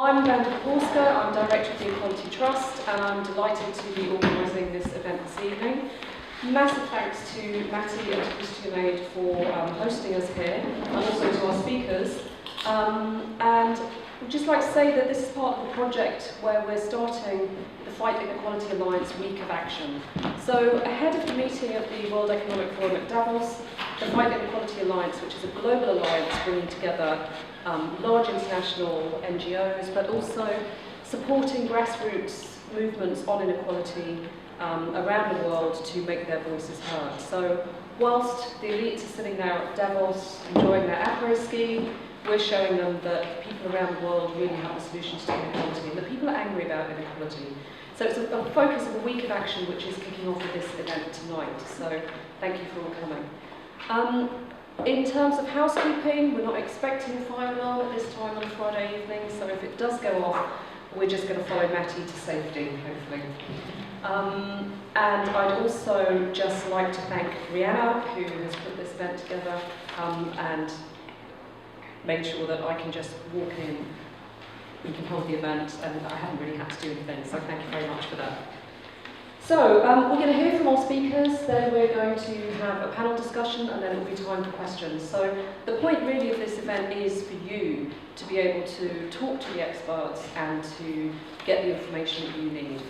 I'm Brenda Porska, I'm Director of the Equality Trust, and I'm delighted to be organising this event this evening. Massive thanks to Matty and to Christian Aid for hosting us here, and also to our speakers. And I'd just like to say that this is part of the project where we're starting the Fight Inequality Alliance Week of Action. So ahead of the meeting at the World Economic Forum at Davos, the Fight Inequality Alliance, which is a global alliance bringing together large international NGOs, but also supporting grassroots movements on inequality around the world to make their voices heard. So whilst the elites are sitting there at Davos enjoying their après-ski, we're showing them that people around the world really have the solutions to inequality, and that people are angry about inequality. So it's a focus of a week of action which is kicking off with this event tonight. So thank you for all coming. In terms of housekeeping, we're not expecting a fire alarm at this time on a Friday evening, so if it does go off, we're just going to follow Matty to safety, hopefully. And I'd also just like to thank Rihanna, who has put this event together and made sure that I can just walk in, we can hold the event, and I haven't really had to do anything, so thank you very much for that. So, we're going to hear from our speakers, then we're going to have a panel discussion, and then it will be time for questions. So, the point really of this event is for you to be able to talk to the experts and to get the information that you need.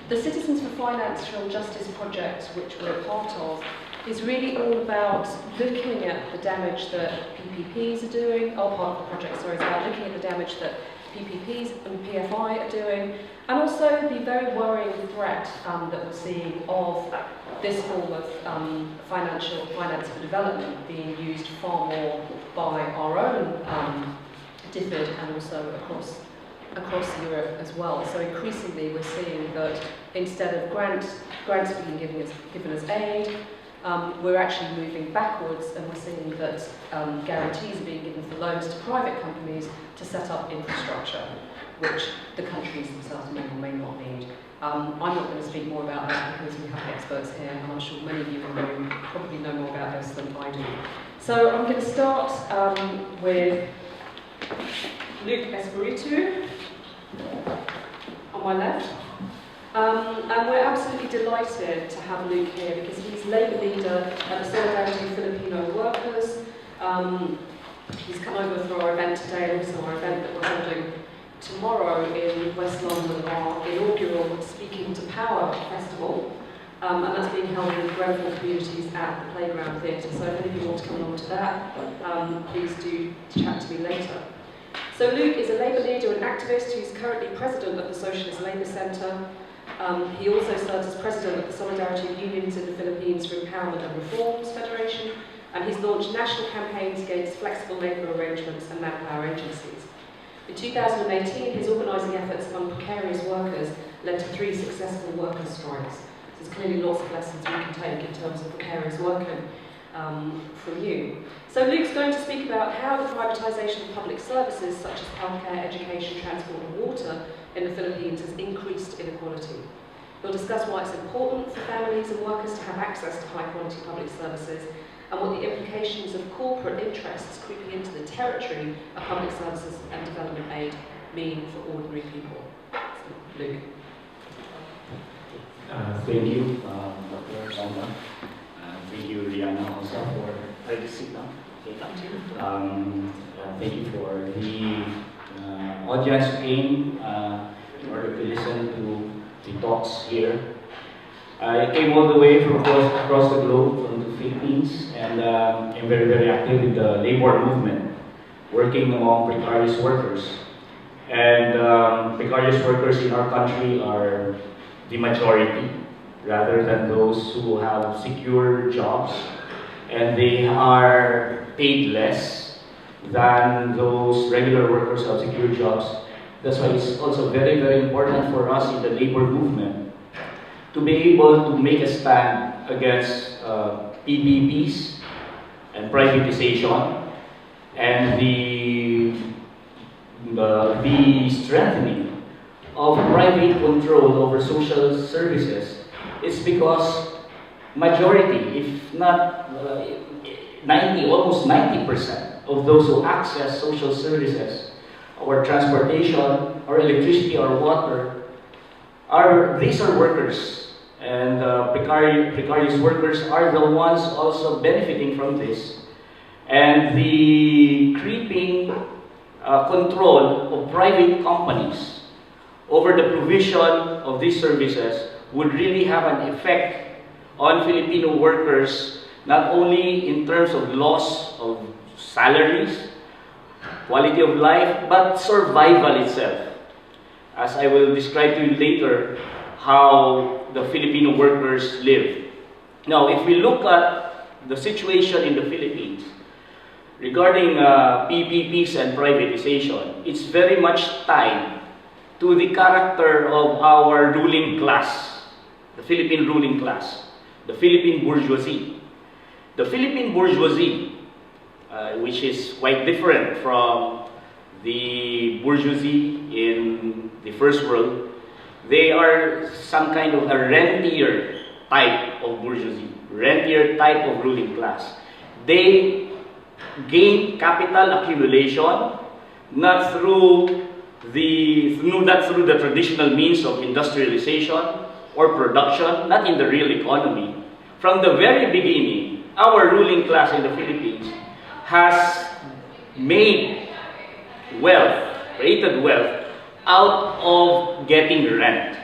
The Citizens for Financial Justice project, which we're a part of, is really all about looking at the damage that PPPs are doing, part of the project, sorry, is about looking at the damage that PPPs and PFI are doing, and also the very worrying threat that we're seeing of this form of finance for development being used far more by our own DFID and also across Europe as well. So increasingly we're seeing that instead of grants being given as aid, we're actually moving backwards, and we're seeing that guarantees are being given for loans to private companies to set up infrastructure, which the countries themselves may or may not need. I'm not going to speak more about that because we have experts here, and I'm sure many of you in the room probably know more about this than I do. So I'm going to start with Luc Espiritu on my left. And we're absolutely delighted to have Luke here because he's Labour leader at the Solidarity of Filipino Workers. He's come over for our event today, and also our event that we're holding tomorrow in West London, our inaugural Speaking to Power Festival. And that's being held in Grenfell communities at the Playground Theatre. So if any of you want to come along to that, please do chat to me later. So Luke is a Labour leader and activist who's currently president of the Socialist Labour Centre. He also serves as president of the Solidarity of Unions in the Philippines for Empowerment and Reforms Federation, and he's launched national campaigns against flexible labour arrangements and manpower agencies. In 2018, his organising efforts among precarious workers led to 3 successful workers' strikes. So there's clearly lots of lessons we can take in terms of precarious working from you. So Luke's going to speak about how the privatisation of public services such as healthcare, education, transport and water in the Philippines has increased inequality. He'll discuss why it's important for families and workers to have access to high-quality public services and what the implications of corporate interests creeping into the territory of public services and development aid mean for ordinary people. So, Luke. Thank you, Dr. Sandra. Thank you, Rihanna, also for sit down. Thank you for the audience who came in order to listen to the talks here. I came all the way from across the globe, from the Philippines, and I'm very, very active in the labor movement, working among precarious workers. And precarious workers in our country are the majority, rather than those who have secure jobs, and they are paid less than those regular workers who have secure jobs. That's why it's also very, very important for us in the labor movement to be able to make a stand against PPPs and privatisation and the strengthening of private control over social services. It's because majority, if not 90, almost 90% of those who access social services or transportation or electricity or water, these are workers, and precarious workers are the ones also benefiting from this. And the creeping control of private companies over the provision of these services would really have an effect on Filipino workers, not only in terms of loss of salaries, quality of life, but survival itself. As I will describe to you later, how the Filipino workers live. Now, if we look at the situation in the Philippines, regarding PPPs and privatization, it's very much tied to the character of our ruling class, the Philippine ruling class, the Philippine bourgeoisie. The Philippine bourgeoisie, which is quite different from the bourgeoisie in the first world, they are some kind of a rentier type of bourgeoisie, rentier type of ruling class. They gain capital accumulation not through the traditional means of industrialization or production, not in the real economy. From the very beginning, our ruling class in the Philippines has made wealth, created wealth out of getting rent.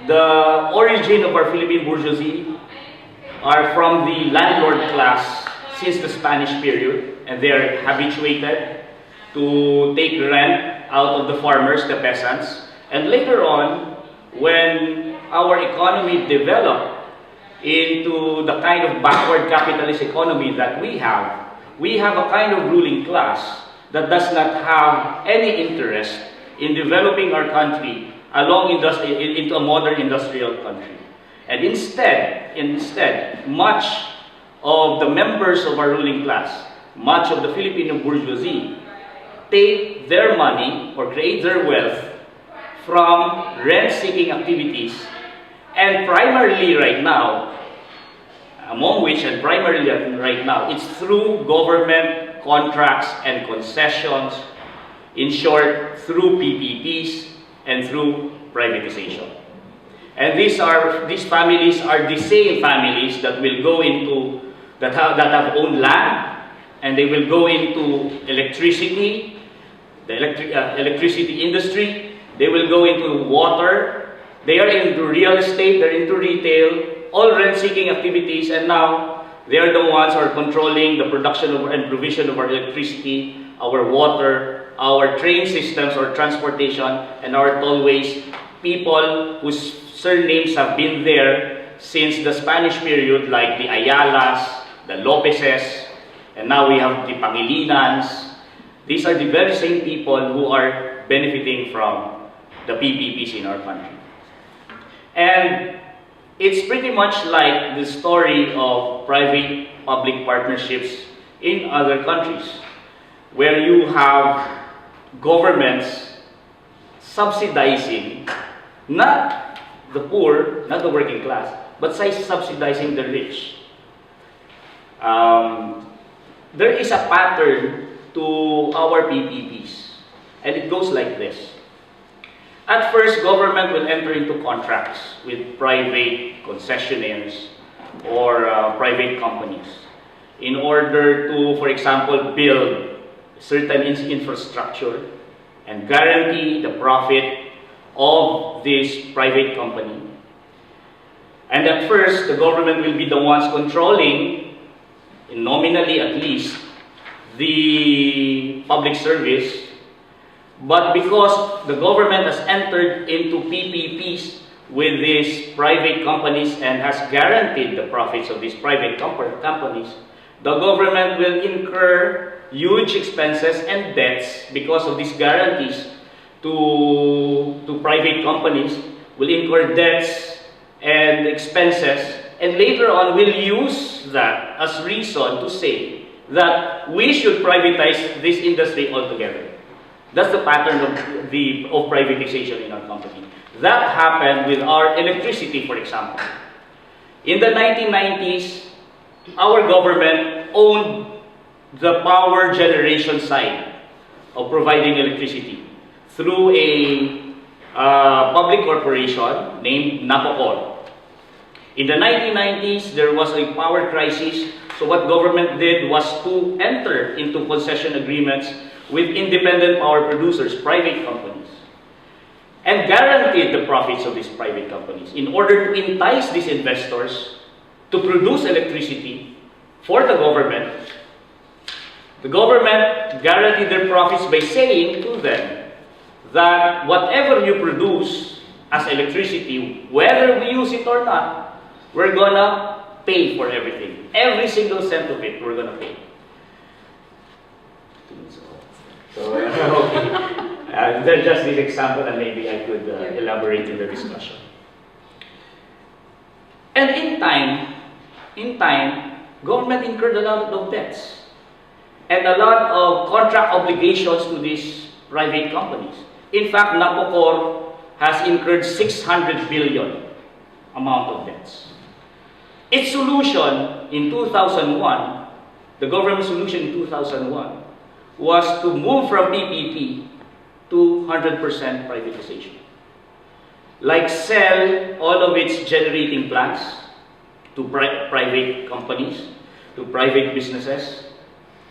The origin of our Philippine bourgeoisie are from the landlord class since the Spanish period, and they are habituated to take rent out of the farmers, the peasants. And later on, when our economy developed into the kind of backward capitalist economy that we have a kind of ruling class that does not have any interest in developing our country into a modern industrial country. And instead, much of the members of our ruling class, much of the Filipino bourgeoisie, take their money or create their wealth from rent-seeking activities, and primarily right now, it's through government contracts and concessions, in short, through PPPs and through privatization. And these families are the same families that will go into, that have owned land, and they will go into electricity, the electricity industry, they will go into water, they are into real estate, they're into retail, all rent-seeking activities, and now they are the ones who are controlling the production and provision of our electricity, our water, our train systems or transportation, and our tollways. People whose surnames have been there since the Spanish period, like the Ayalas, the Lopezes, and now we have the Pangilinans. These are the very same people who are benefiting from the PPPs in our country. And it's pretty much like the story of private-public partnerships in other countries, where you have governments subsidizing not the poor, not the working class, but subsidizing the rich. There is a pattern to our PPPs, and it goes like this. At first, government will enter into contracts with private concessionaires or private companies in order to, for example, build certain infrastructure and guarantee the profit of this private company. And at first, the government will be the ones controlling, nominally at least, the public service. But because the government has entered into PPPs with these private companies and has guaranteed the profits of these private companies, the government will incur huge expenses and debts because of these guarantees to private companies, will incur debts and expenses, and later on will use that as reason to say that we should privatize this industry altogether. That's the pattern of privatization in our company. That happened with our electricity, for example. In the 1990s, our government owned the power generation side of providing electricity through a public corporation named Napocor. In the 1990s, there was a power crisis, so what government did was to enter into concession agreements with independent power producers, private companies, and guaranteed the profits of these private companies in order to entice these investors to produce electricity for the government. The government guaranteed their profits by saying to them that whatever you produce as electricity, whether we use it or not, we're gonna pay for everything. Every single cent of it, we're gonna pay. So, okay. There's just this example, and maybe I could elaborate in the discussion. And in time, government incurred a lot of debts and a lot of contract obligations to these private companies. In fact, Napocor has incurred 600 billion amount of debts. Its solution in 2001, the government solution in 2001, was to move from PPP to 100% privatization. Like sell all of its generating plants to private companies, to private businesses,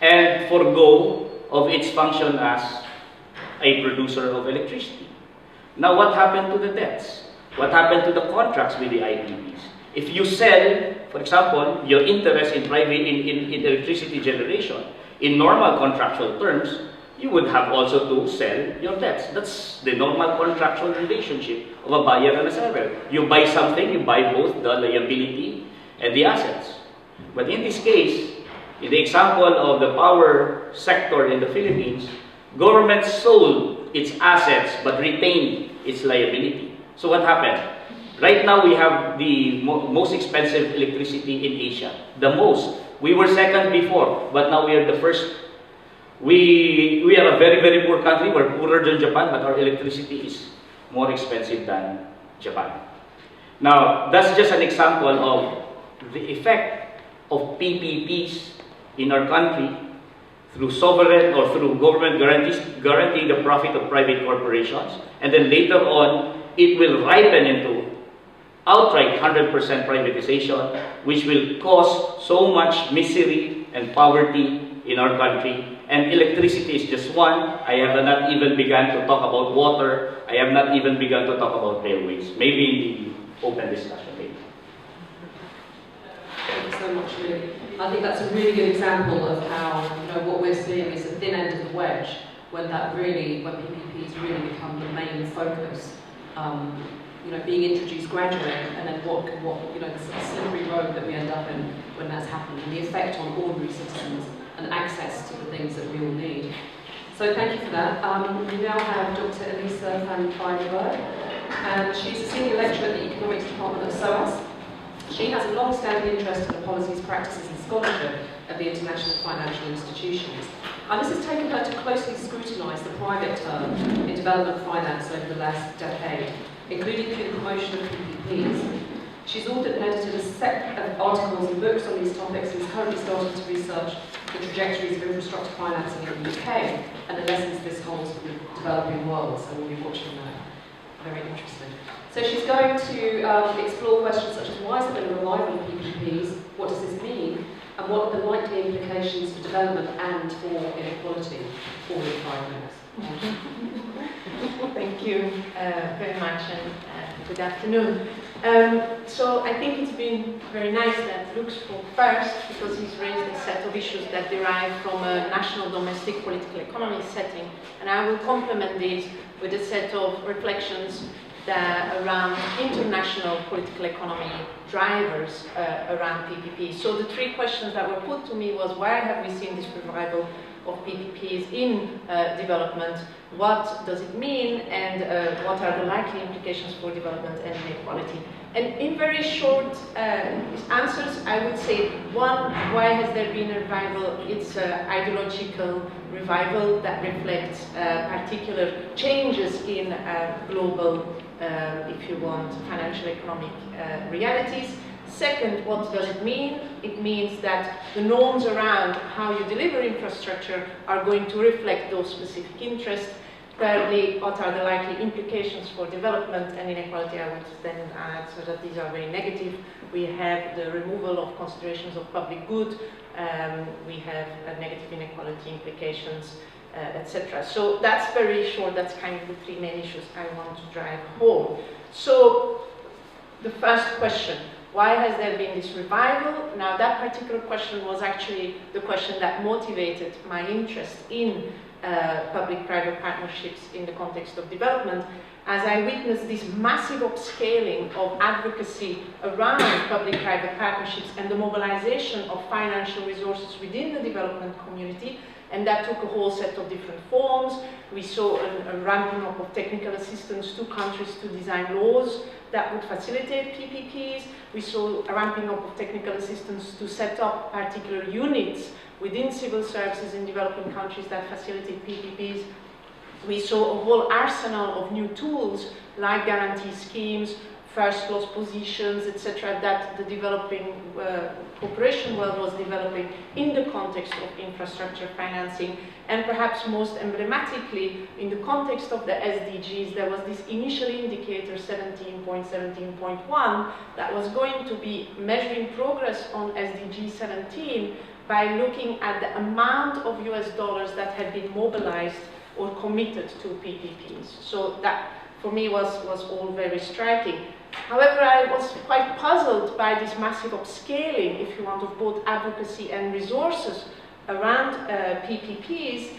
and forgo of its function as a producer of electricity. Now, what happened to the debts? What happened to the contracts with the IPPs? If you sell, for example, your interest in electricity generation in normal contractual terms, you would have also to sell your debts. That's the normal contractual relationship of a buyer and a seller. You buy something, you buy both the liability and the assets. But in this case, in the example of the power sector in the Philippines, government sold its assets but retained its liability. So what happened? Right now we have the most expensive electricity in Asia. The most. We were second before, but now we are the first. We are a very, very poor country. We're poorer than Japan, but our electricity is more expensive than Japan. Now, that's just an example of the effect of PPPs in our country through sovereign or through government guaranteeing the profit of private corporations, and then later on, it will ripen into outright 100% privatization, which will cause so much misery and poverty in our country. And electricity is just one. I have not even begun to talk about water. I have not even begun to talk about railways. Maybe in the open discussion later. Thank you so much, really. I think that's a really good example of how what we're seeing is the thin end of the wedge when PPPs really become the main focus. Being introduced gradually, and then what the slippery road that we end up in when that's happened, and the effect on ordinary citizens and access to the things that we all need. So thank you for that. We now have Dr. Elisa van Feinberg, and she's a senior lecturer at the Economics Department at SOAS. She has a long-standing interest in the policies, practices and scholarship of the international financial institutions. And this has taken her to closely scrutinise the private term in development finance over the last decade, including through the promotion of PPPs. She's authored and edited a set of articles and books on these topics and is currently starting to research the trajectories of infrastructure financing in the UK and the lessons this holds for the developing world, so we'll be watching that. Very interesting. So she's going to explore questions such as why has there been a revival of PPPs, what does this mean, and what are the likely implications for development and for inequality. 4 or 5 minutes. Thank you very much, and good afternoon. So I think it's been very nice that Luke spoke first, because he's raised a set of issues that derive from a national domestic political economy setting, and I will complement these with a set of reflections around international political economy drivers around PPP. So the 3 questions that were put to me was, why have we seen this revival of PPPs in development? What does it mean? And what are the likely implications for development and inequality? And in very short answers, I would say, 1, why has there been a revival? It's an ideological revival that reflects particular changes in global, if you want, financial economic realities. Second, what does it mean? It means that the norms around how you deliver infrastructure are going to reflect those specific interests. Thirdly, what are the likely implications for development and inequality? I would then add so that these are very negative. We have the removal of considerations of public good, we have negative inequality implications, etc. So that's very short, that's kind of the three main issues I want to drive home. So the first question, why has there been this revival? Now that particular question was actually the question that motivated my interest in public-private partnerships in the context of development, as I witnessed this massive upscaling of advocacy around public-private partnerships and the mobilization of financial resources within the development community, and that took a whole set of different forms. We saw a ramping up of technical assistance to countries to design laws that would facilitate PPPs. We saw a ramping up of technical assistance to set up particular units within civil services in developing countries that facilitate PPPs. We saw a whole arsenal of new tools like guarantee schemes, first loss positions, etc., that the developing cooperation world was developing in the context of infrastructure financing. And perhaps most emblematically, in the context of the SDGs, there was this initial indicator 17.17.1 that was going to be measuring progress on SDG 17 by looking at the amount of US dollars that had been mobilized or committed to PPPs. So that, for me, was all very striking. However, I was quite puzzled by this massive upscaling, if you want, of both advocacy and resources around PPPs,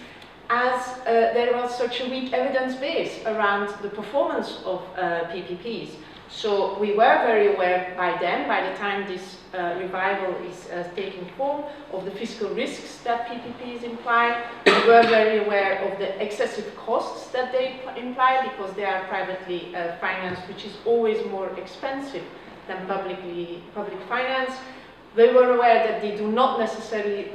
as there was such a weak evidence base around the performance of PPPs. So we were very aware by then, by the time this revival is taking form, of the fiscal risks that PPPs imply. We were very aware of the excessive costs that they imply because they are privately financed, which is always more expensive than public finance. They were aware that they do not necessarily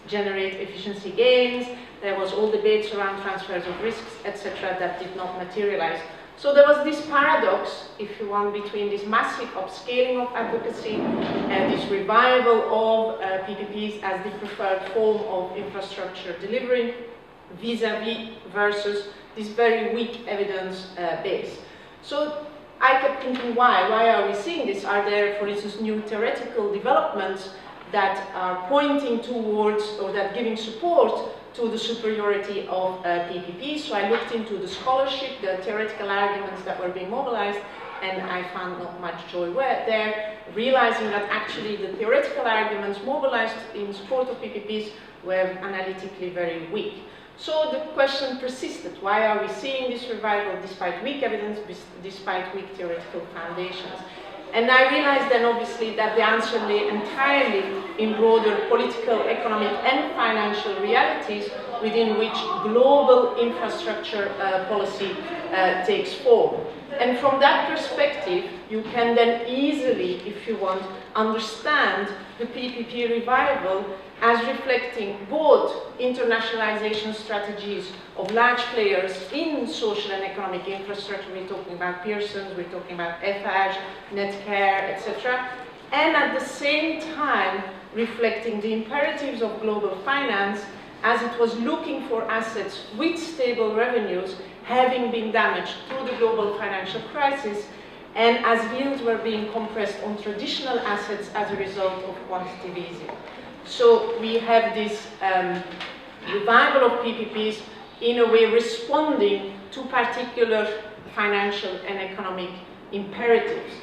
generate efficiency gains. There was all debates around transfers of risks, etc., that did not materialize. So there was this paradox, if you want, between this massive upscaling of advocacy and this revival of PPPs as the preferred form of infrastructure delivery vis-a-vis versus this very weak evidence base. So I kept thinking, why? Why are we seeing this? Are there, for instance, new theoretical developments that are pointing towards or that giving support to the superiority of PPPs? So I looked into the scholarship, the theoretical arguments that were being mobilized, and I found not much joy there, realizing that actually the theoretical arguments mobilized in support of PPPs were analytically very weak. So the question persisted, why are we seeing this revival despite weak evidence, despite weak theoretical foundations? And I realized then, obviously, that the answer lay entirely in broader political, economic, and financial realities within which global infrastructure policy takes form. And from that perspective, you can then easily, if you want, understand the PPP revival as reflecting both internationalization strategies of large players in social and economic infrastructure. We're talking about Pearson's, we're talking about FH, Netcare, etc. And at the same time, reflecting the imperatives of global finance as it was looking for assets with stable revenues having been damaged through the global financial crisis, and as yields were being compressed on traditional assets as a result of quantitative easing. So we have this revival of PPPs in a way responding to particular financial and economic imperatives.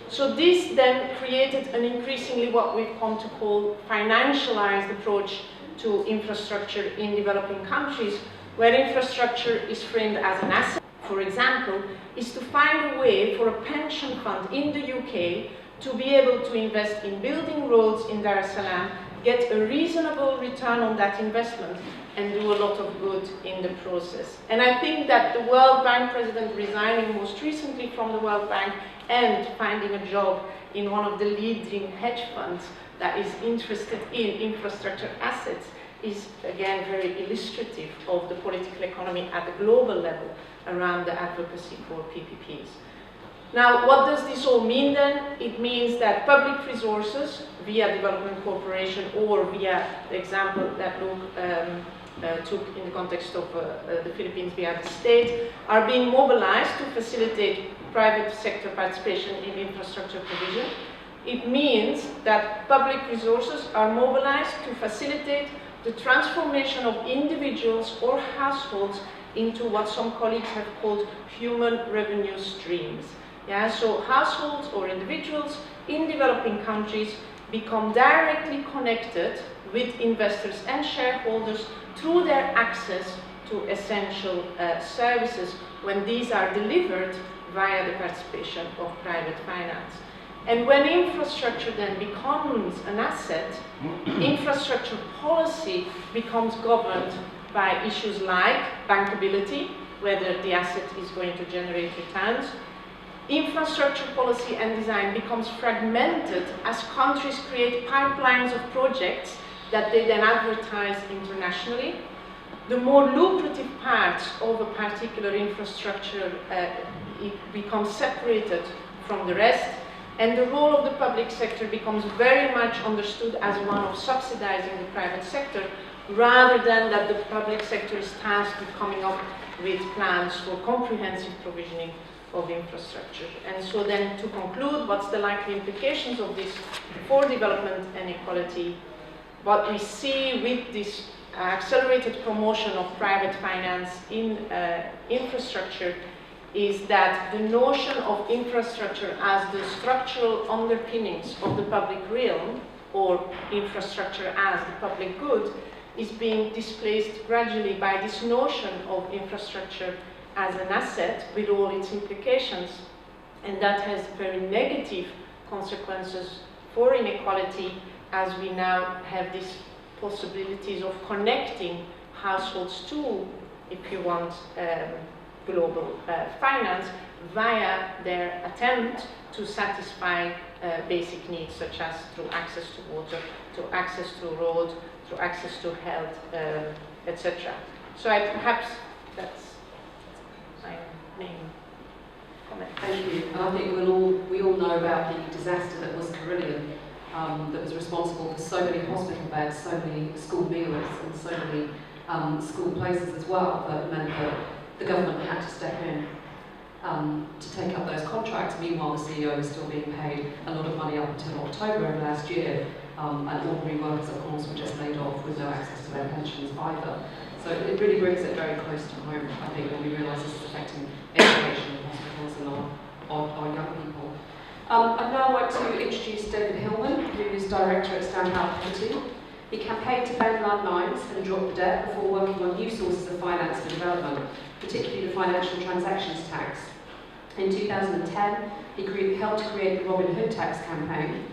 So this then created an increasingly what we've come to call financialized approach to infrastructure in developing countries, where infrastructure is framed as an asset. For example, is to find a way for a pension fund in the UK to be able to invest in building roads in Dar es Salaam, get a reasonable return on that investment, and do a lot of good in the process. And I think that the World Bank president resigning most recently from the World Bank and finding a job in one of the leading hedge funds that is interested in infrastructure assets is, again, very illustrative of the political economy at the global level around the advocacy for PPPs. Now, what does this all mean then? It means that public resources via development cooperation or via the example that Luke took in the context of the Philippines via the state, are being mobilized to facilitate private sector participation in infrastructure provision. It means that public resources are mobilized to facilitate the transformation of individuals or households into what some colleagues have called human revenue streams. Yeah, so households or individuals in developing countries become directly connected with investors and shareholders through their access to essential services when these are delivered via the participation of private finance. And when infrastructure then becomes an asset, infrastructure policy becomes governed by issues like bankability, whether the asset is going to generate returns. Infrastructure policy and design becomes fragmented as countries create pipelines of projects that they then advertise internationally. The more lucrative parts of a particular infrastructure it becomes separated from the rest, and the role of the public sector becomes very much understood as one of subsidizing the private sector, rather than that the public sector is tasked with coming up with plans for comprehensive provisioning of infrastructure. And so then, to conclude, what's the likely implications of this for development and equality? What we see with this accelerated promotion of private finance in infrastructure is that the notion of infrastructure as the structural underpinnings of the public realm, or infrastructure as the public good, is being displaced gradually by this notion of infrastructure as an asset with all its implications. And that has very negative consequences for inequality, as we now have these possibilities of connecting households to, if you want, global finance via their attempt to satisfy basic needs, such as through access to water, through access to road, through access to health, etc. So perhaps that's my main comment. Thank you. And I think we all know about the disaster that was Carillion, that was responsible for so many hospital beds, so many school meals, and so many school places as well, that meant that the government had to step in to take up those contracts. Meanwhile, the CEO was still being paid a lot of money up until October of last year, and ordinary workers, of course, were just laid off with no access to their pensions either. So it really brings it very close to home, I think, when we realise this is affecting education in hospitals and our young people. I'd now like to introduce David Hillman, who is Director at Stanhope Committee. He campaigned to ban landmines and drop the debt before working on new sources of finance for development, particularly the financial transactions tax. In 2010, he helped create the Robin Hood tax campaign,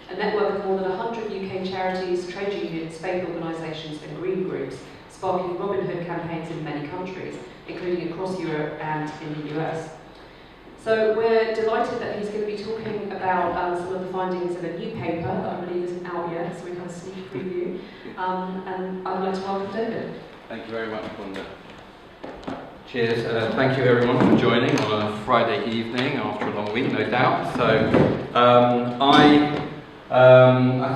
a network of more than 100 UK charities, trade unions, faith organisations and green groups, sparking Robin Hood campaigns in many countries, including across Europe and in the US. So we're delighted that he's going to be talking about some of the findings of a new paper that I believe isn't out yet, so we've had a sneak preview. And I'd like to welcome David. Thank you very much, Wanda. Cheers. Thank you everyone for joining on a Friday evening after a long week, no doubt. So I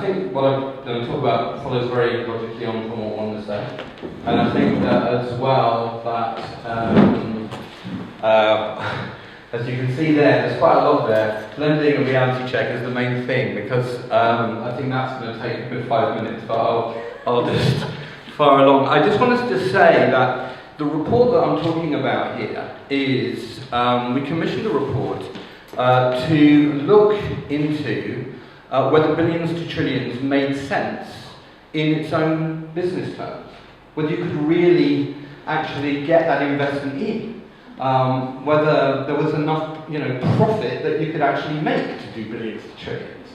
think what I'm going to talk about follows very logically on from what Wanda said. And I think that as well that as you can see there's quite a lot there. Blending a reality check is the main thing, because I think that's going to take a good 5 minutes, but I'll just fire along. I just wanted to say that the report that I'm talking about here is, we commissioned a report to look into whether billions to trillions made sense in its own business terms, whether you could really actually get that investment in. Whether there was enough, profit that you could actually make to do billions to trillions.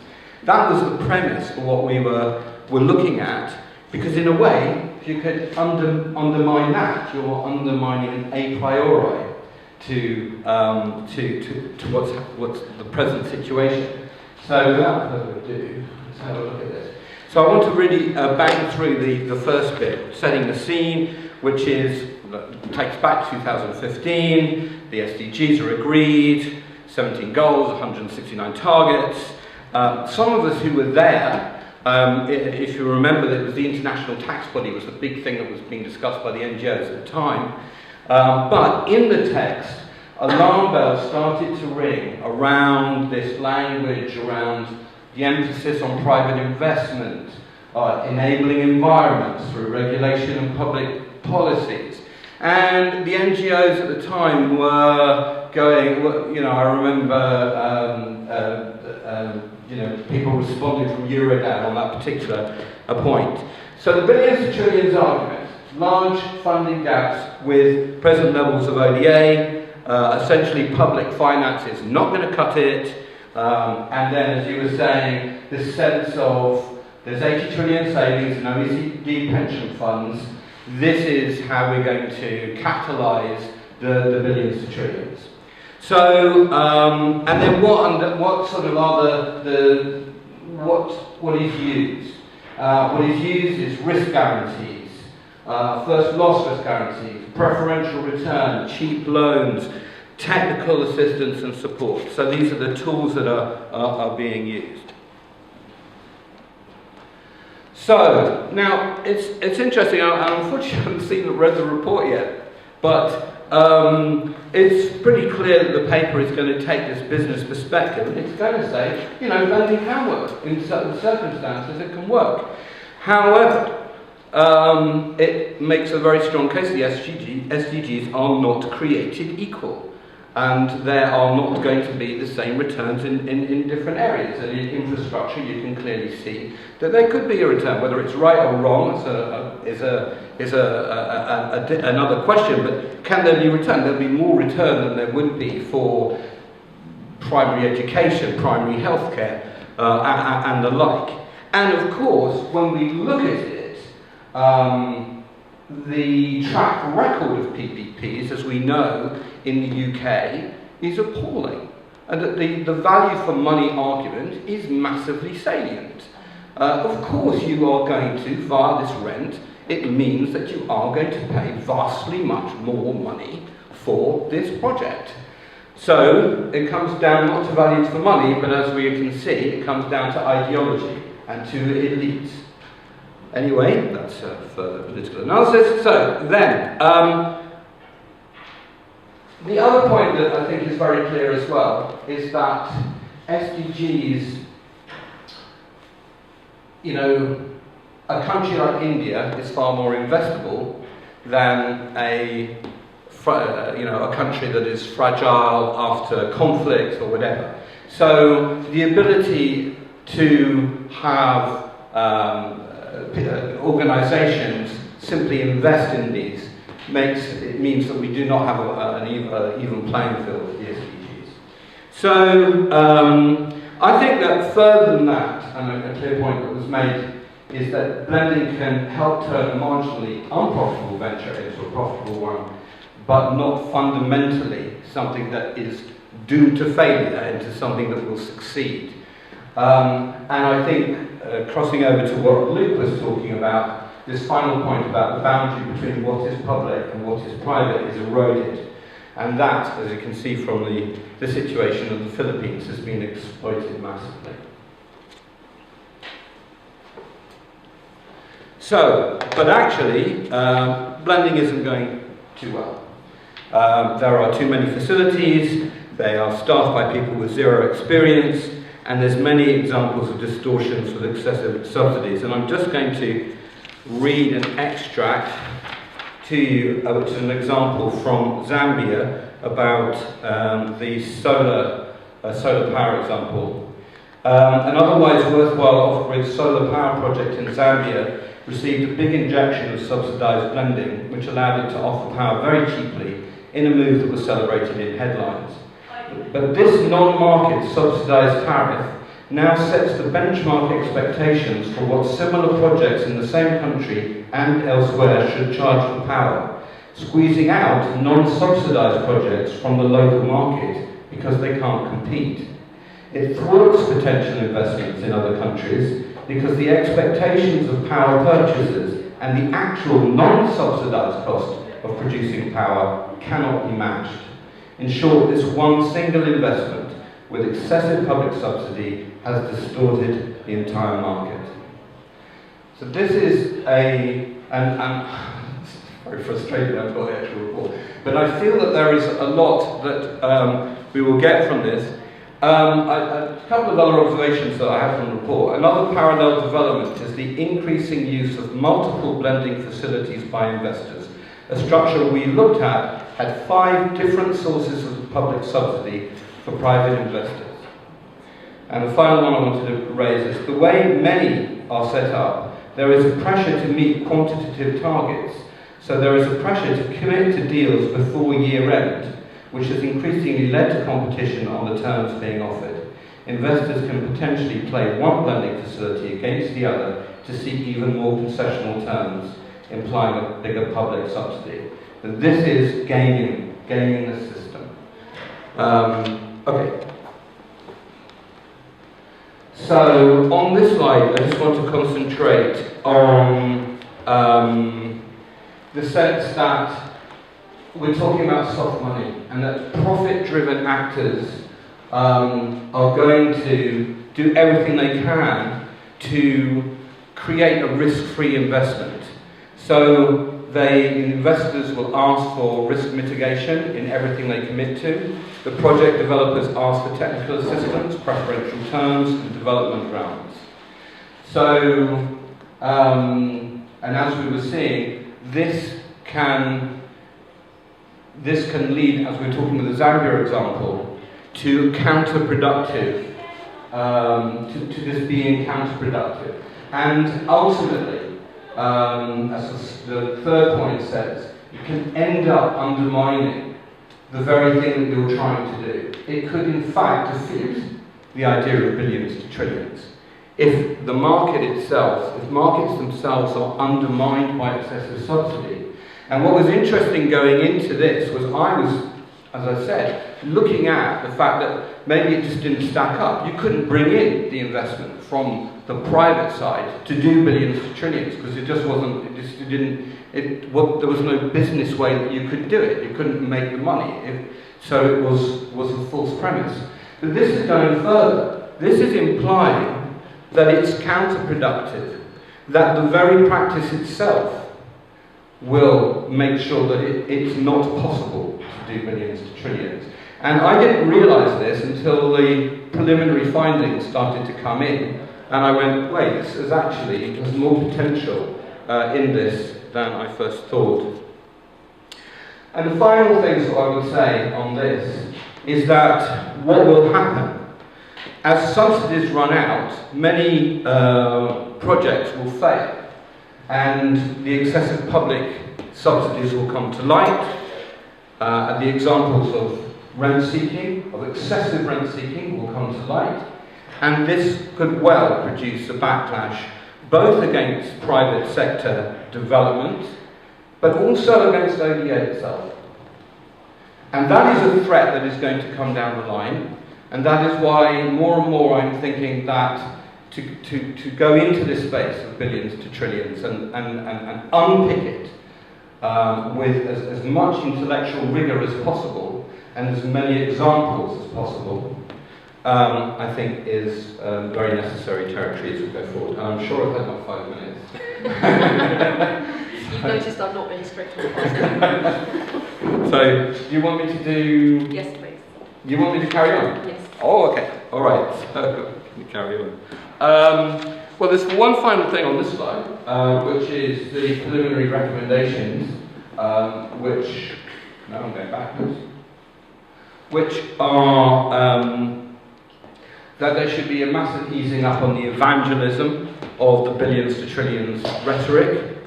That was the premise of what we were looking at, because in a way, if you could undermine that, you're undermining a priori to what's the present situation. So without further ado, let's have a look at this. So I want to really bang through the first bit, setting the scene, which takes back to 2015, the SDGs are agreed, 17 goals, 169 targets. Some of us who were there If you remember, that it was the international tax body was the big thing that was being discussed by the NGOs at the time. But in the text, alarm bells started to ring around this language, around the emphasis on private investment, enabling environments through regulation and public policies. And the NGOs at the time were going, you know, I remember, you know, people responding from Eurodad on that particular point. So the billions to trillions argument, large funding gaps with present levels of ODA, essentially public finance is not going to cut it, and then, as you were saying, this sense of there's 80 trillion savings in OECD pension funds. This is how we're going to catalyse the billions to trillions. So, and then what sort of are what is used? What is used is risk guarantees, first loss risk guarantees, preferential return, cheap loans, technical assistance and support. So these are the tools that are being used. So, now, it's interesting, I unfortunately haven't read the report yet, but it's pretty clear that the paper is going to take this business perspective, and it's going to say, you know, blending can work. In certain circumstances, it can work. However, it makes a very strong case that the SDGs are not created equal. And there are not going to be the same returns in different areas. And in infrastructure, you can clearly see that there could be a return. Whether it's right or wrong is another question. But can there be return? There'll be more return than there would be for primary education, primary healthcare, and the like. And of course, when we look at it, the track record of PPPs, as we know, in the UK is appalling, and that the value for money argument is massively salient. Of course you are going to, via this rent, it means that you are going to pay vastly much more money for this project. So it comes down not to value for money, but as we can see, it comes down to ideology and to elites. Anyway, that's further political analysis. So then, the other point that I think is very clear as well is that SDGs, you know, a country like India is far more investable than a country that is fragile after conflict or whatever. So the ability to have organisations simply invest in these means that we do not have an even playing field with the SDGs. So I think that further than that, and a clear point that was made, is that blending can help turn a marginally unprofitable venture into a profitable one, but not fundamentally something that is doomed to failure into something that will succeed. And I think, crossing over to what Luke was talking about, this final point about the boundary between what is public and what is private is eroded. And that, as you can see from the situation of the Philippines, has been exploited massively. So, but actually, blending isn't going too well. There are too many facilities, they are staffed by people with zero experience, and there's many examples of distortions with excessive subsidies. And I'm just going to read an extract to you, which is an example from Zambia about the solar power example. An otherwise worthwhile off-grid solar power project in Zambia received a big injection of subsidised blending, which allowed it to offer power very cheaply in a move that was celebrated in headlines. But this non-market subsidised tariff now sets the benchmark expectations for what similar projects in the same country and elsewhere should charge for power, squeezing out non-subsidised projects from the local market because they can't compete. It thwarts potential investments in other countries because the expectations of power purchasers and the actual non-subsidised cost of producing power cannot be matched. In short, this one single investment with excessive public subsidy has distorted the entire market. So this is and it's very frustrating, I've got the actual report. But I feel that there is a lot that we will get from this. A couple of other observations that I have from the report. Another parallel development is the increasing use of multiple blending facilities by investors. A structure we looked at had 5 different sources of public subsidy for private investors. And the final one I wanted to raise is the way many are set up, there is a pressure to meet quantitative targets. So there is a pressure to commit to deals before year end, which has increasingly led to competition on the terms being offered. Investors can potentially play one blending facility against the other to seek even more concessional terms, implying a bigger public subsidy. And this is gaming the system. Okay. So on this slide, I just want to concentrate on the sense that we're talking about soft money, and that profit-driven actors are going to do everything they can to create a risk-free investment. So investors will ask for risk mitigation in everything they commit to. The project developers ask for technical assistance, preferential terms, and development rounds. So, and as we were seeing, this can lead, as we were talking with the Zambia example, to counterproductive, to this being counterproductive. And ultimately, as the third point says, it can end up undermining the very thing that you're trying to do. It could in fact defeat the idea of billions to trillions. If the market itself, if markets themselves are undermined by excessive subsidy. And what was interesting going into this was I was, as I said, looking at the fact that maybe it just didn't stack up. You couldn't bring in the investment from the private side to do billions to trillions because it just wasn't, there was no business way that you could do it. You couldn't make the money. So it was a false premise. But this is going further. This is implying that it's counterproductive, that the very practice itself will make sure that it's not possible to do billions to trillions. And I didn't realise this until the preliminary findings started to come in, and I went, wait, this is actually, there's more potential in this than I first thought. And the final things that I would say on this is that what will happen as subsidies run out, many projects will fail, and the excessive public subsidies will come to light. And the examples of rent seeking, of excessive rent seeking, will come to light, and this could well produce a backlash both against private sector development, but also against ODA itself. And that is a threat that is going to come down the line. And that is why more and more I'm thinking that to go into this space of billions to trillions and unpick it with as much intellectual rigour as possible and as many examples as possible, I think is very necessary territory as we go forward. And I'm sure I've had my 5 minutes. You've noticed I'm not being strict on the So, do you want me to do... Yes, please. You want me to carry on? Yes. Oh, okay. All right. So, can you carry on? Well, there's one final thing on this slide, which is the preliminary recommendations, which... Now I'm going backwards. Which are that there should be a massive easing up on the evangelism of the billions to trillions rhetoric.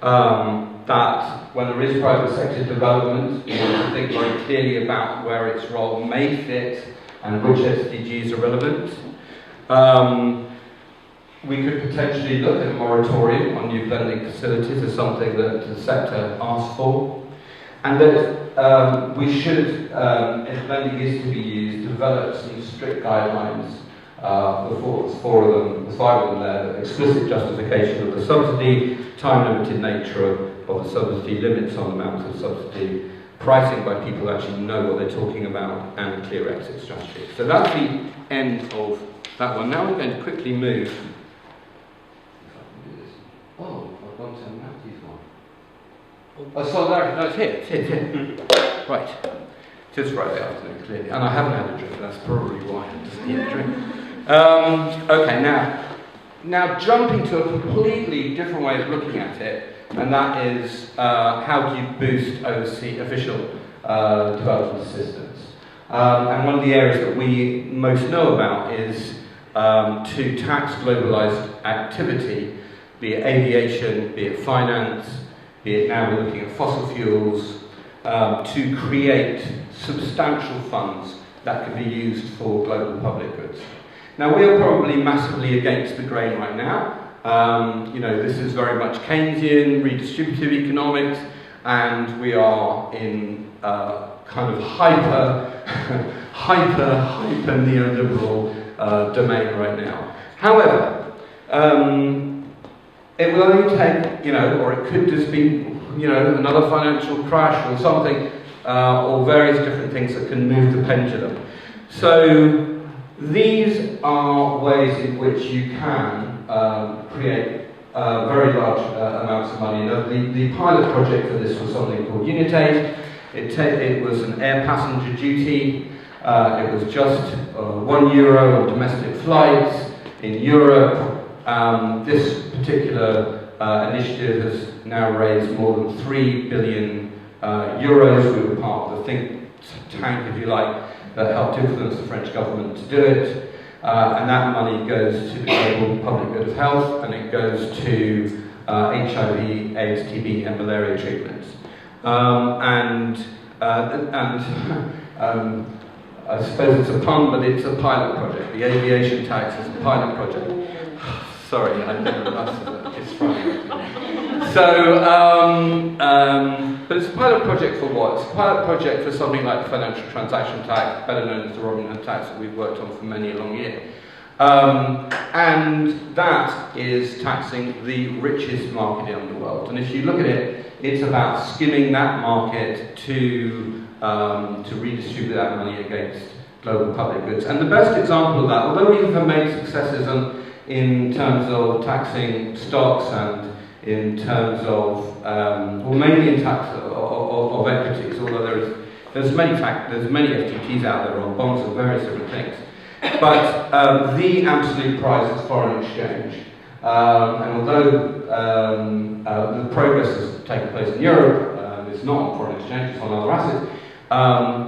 That when there is private sector development, you want to think very clearly about where its role may fit and which SDGs are relevant. We could potentially look at a moratorium on new blending facilities as something that the sector asks for. And that we should, if blending is to be used, develop some strict guidelines for them, the 5 of them there, explicit justification of the subsidy, time-limited nature of the subsidy, limits on amounts of subsidy, pricing by people who actually know what they're talking about, and a clear exit strategy. So that's the end of that one. Now we're going to quickly move. Oh, solidarity, no, it's here. Right. Just Friday afternoon, clearly. And I haven't had a drink, that's probably why I just need a drink. Okay, now jumping to a completely different way of looking at it, and that is how do you boost overseas official development assistance? And one of the areas that we most know about is to tax globalized activity, be it aviation, be it finance, be it now we're looking at fossil fuels, to create substantial funds that can be used for global public goods. Now, we are probably massively against the grain right now. You know, this is very much Keynesian, redistributive economics, and we are in kind of hyper neoliberal domain right now. However, it will only take, you know, or it could just be, you know, another financial crash or something, or various different things that can move the pendulum. So these are ways in which you can create very large amounts of money. Now, the pilot project for this was something called Unitate. It was an air passenger duty. It was just €1 on domestic flights in Europe. This particular initiative has now raised more than €3 billion. We were part of the think tank, if you like, that helped influence the French government to do it. And that money goes to the global public good of health, and it goes to HIV, AIDS, TB, and malaria treatments. I suppose it's a pun, but it's a pilot project. The aviation tax is a pilot project. Sorry, I didn't realise that. It's Friday. So, but it's a pilot project for what? It's a pilot project for something like the financial transaction tax, better known as the Robin Hood tax, that we've worked on for many a long year. And that is taxing the richest market in the world. And if you look at it, it's about skimming that market to redistribute that money against global public goods. And the best example of that, although we have made successes in terms of taxing stocks and in terms of, well, mainly in tax of equities, although there's many FTTs out there on bonds and various different things. But the absolute prize is foreign exchange. And although the progress has taken place in Europe, it's not on foreign exchange, it's on other assets,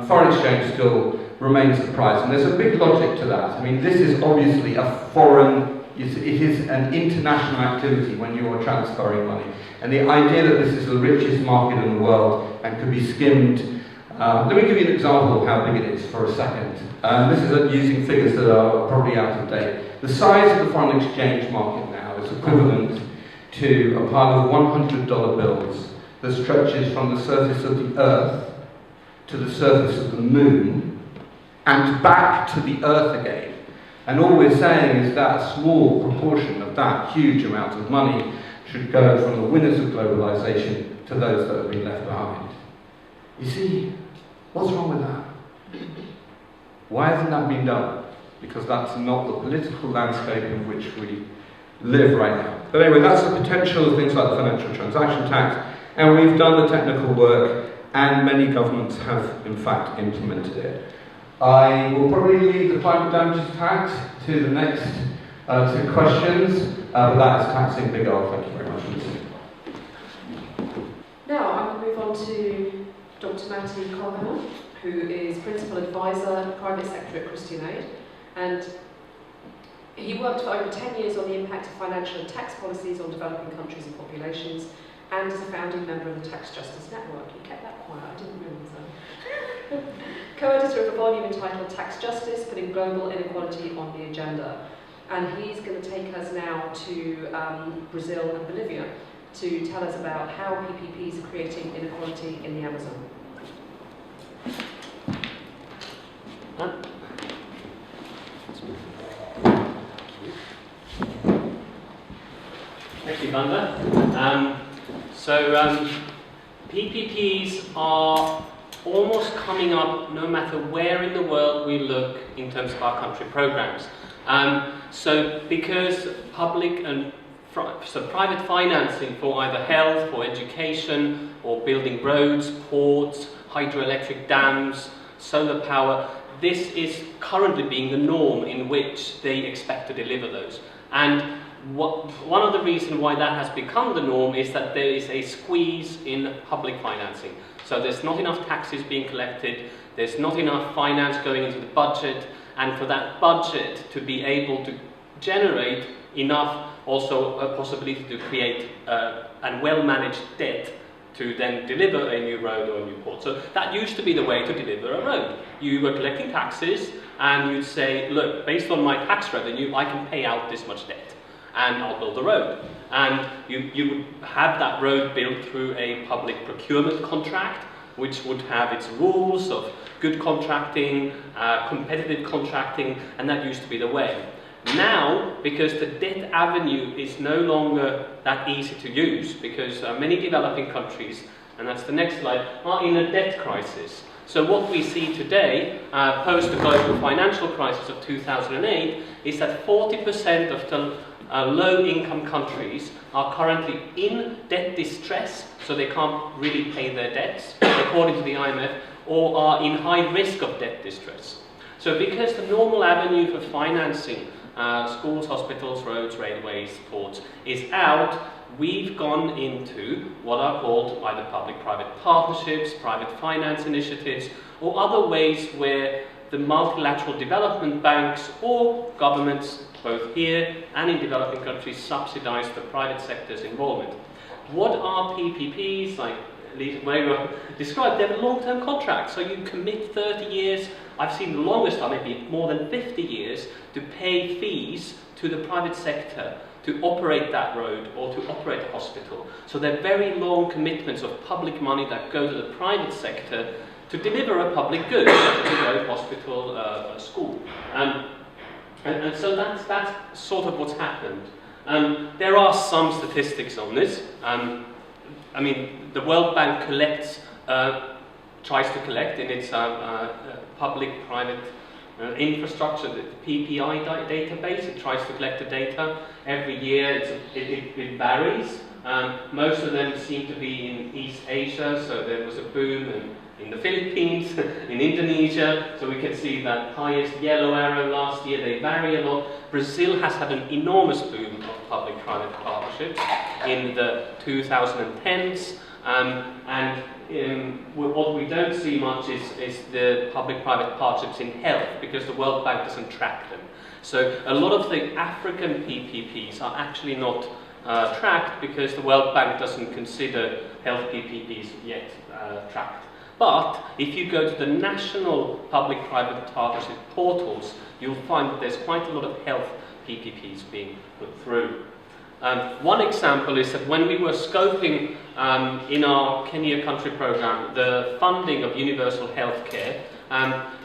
foreign exchange still remains the prize. And there's a big logic to that. I mean, this is obviously a foreign, it is an international activity when you are transferring money. And the idea that this is the richest market in the world and could be skimmed. Let me give you an example of how big it is for a second. This is using figures that are probably out of date. The size of the foreign exchange market now is equivalent to a pile of $100 bills that stretches from the surface of the Earth to the surface of the Moon and back to the Earth again. And all we're saying is that a small proportion of that huge amount of money should go from the winners of globalization to those that have been left behind. You see, what's wrong with that? Why hasn't that been done? Because that's not the political landscape in which we live right now. But anyway, that's the potential of things like the financial transaction tax, and we've done the technical work, and many governments have, in fact, implemented it. I will probably leave the climate damages tax to the next two questions, but that is taxing big oil. Thank you very much for listening. Now, I'm going to move on to Dr. Matti Karpela, who is Principal Advisor, Private Sector at Christian Aid, and he worked for over 10 years on the impact of financial and tax policies on developing countries and populations, and is a founding member of the Tax Justice Network. You kept that quiet, I didn't realise that. Co-editor of a volume entitled Tax Justice, Putting Global Inequality on the Agenda. And he's going to take us now to Brazil and Bolivia to tell us about how PPPs are creating inequality in the Amazon. Thank you, Banda. PPPs are almost coming up no matter where in the world we look in terms of our country programs. So because public and so private financing for either health, or education, or building roads, ports, hydroelectric dams, solar power. This is currently being the norm in which they expect to deliver those. And one of the reasons why that has become the norm is that there is a squeeze in public financing. So there's not enough taxes being collected, there's not enough finance going into the budget, and for that budget to be able to generate enough, also a possibility to create a well-managed debt to then deliver a new road or a new port. So that used to be the way to deliver a road. You were collecting taxes and you'd say, look, based on my tax revenue, I can pay out this much debt and I'll build a road. And you would have that road built through a public procurement contract, which would have its rules of good contracting, competitive contracting, and that used to be the way. Now, because the debt avenue is no longer that easy to use, because many developing countries, and that's the next slide, are in a debt crisis. So what we see today, post the global financial crisis of 2008, is that 40% of the low-income countries are currently in debt distress, so they can't really pay their debts, according to the IMF, or are in high risk of debt distress. So because the normal avenue for financing schools, hospitals, roads, railways, ports is out, we've gone into what are called either public-private partnerships, private finance initiatives, or other ways where the multilateral development banks or governments, both here and in developing countries, subsidize the private sector's involvement. What are PPPs? Like Lisa Weger described, they're long-term contracts, so you commit 30 years, I've seen the longest time, maybe more than 50 years, to pay fees to the private sector to operate that road or to operate a hospital. So they're very long commitments of public money that go to the private sector to deliver a public good, such as a road, hospital, a school. And so that's sort of what's happened. There are some statistics on this. I mean, the World Bank tries to collect in its public-private infrastructure, the PPI database. It tries to collect the data every year. It varies. Most of them seem to be in East Asia, so there was a boom in the Philippines, in Indonesia, so we can see that highest yellow arrow last year. They vary a lot. Brazil has had an enormous boom of public-private partnerships in the 2010s, and what we don't see much is the public-private partnerships in health, because the World Bank doesn't track them. So a lot of the African PPPs are actually not tracked because the World Bank doesn't consider health PPPs yet tracked. But if you go to the national public-private partnership portals, you'll find that there's quite a lot of health PPPs being put through. One example is that when we were scoping in our Kenya country program the funding of universal healthcare,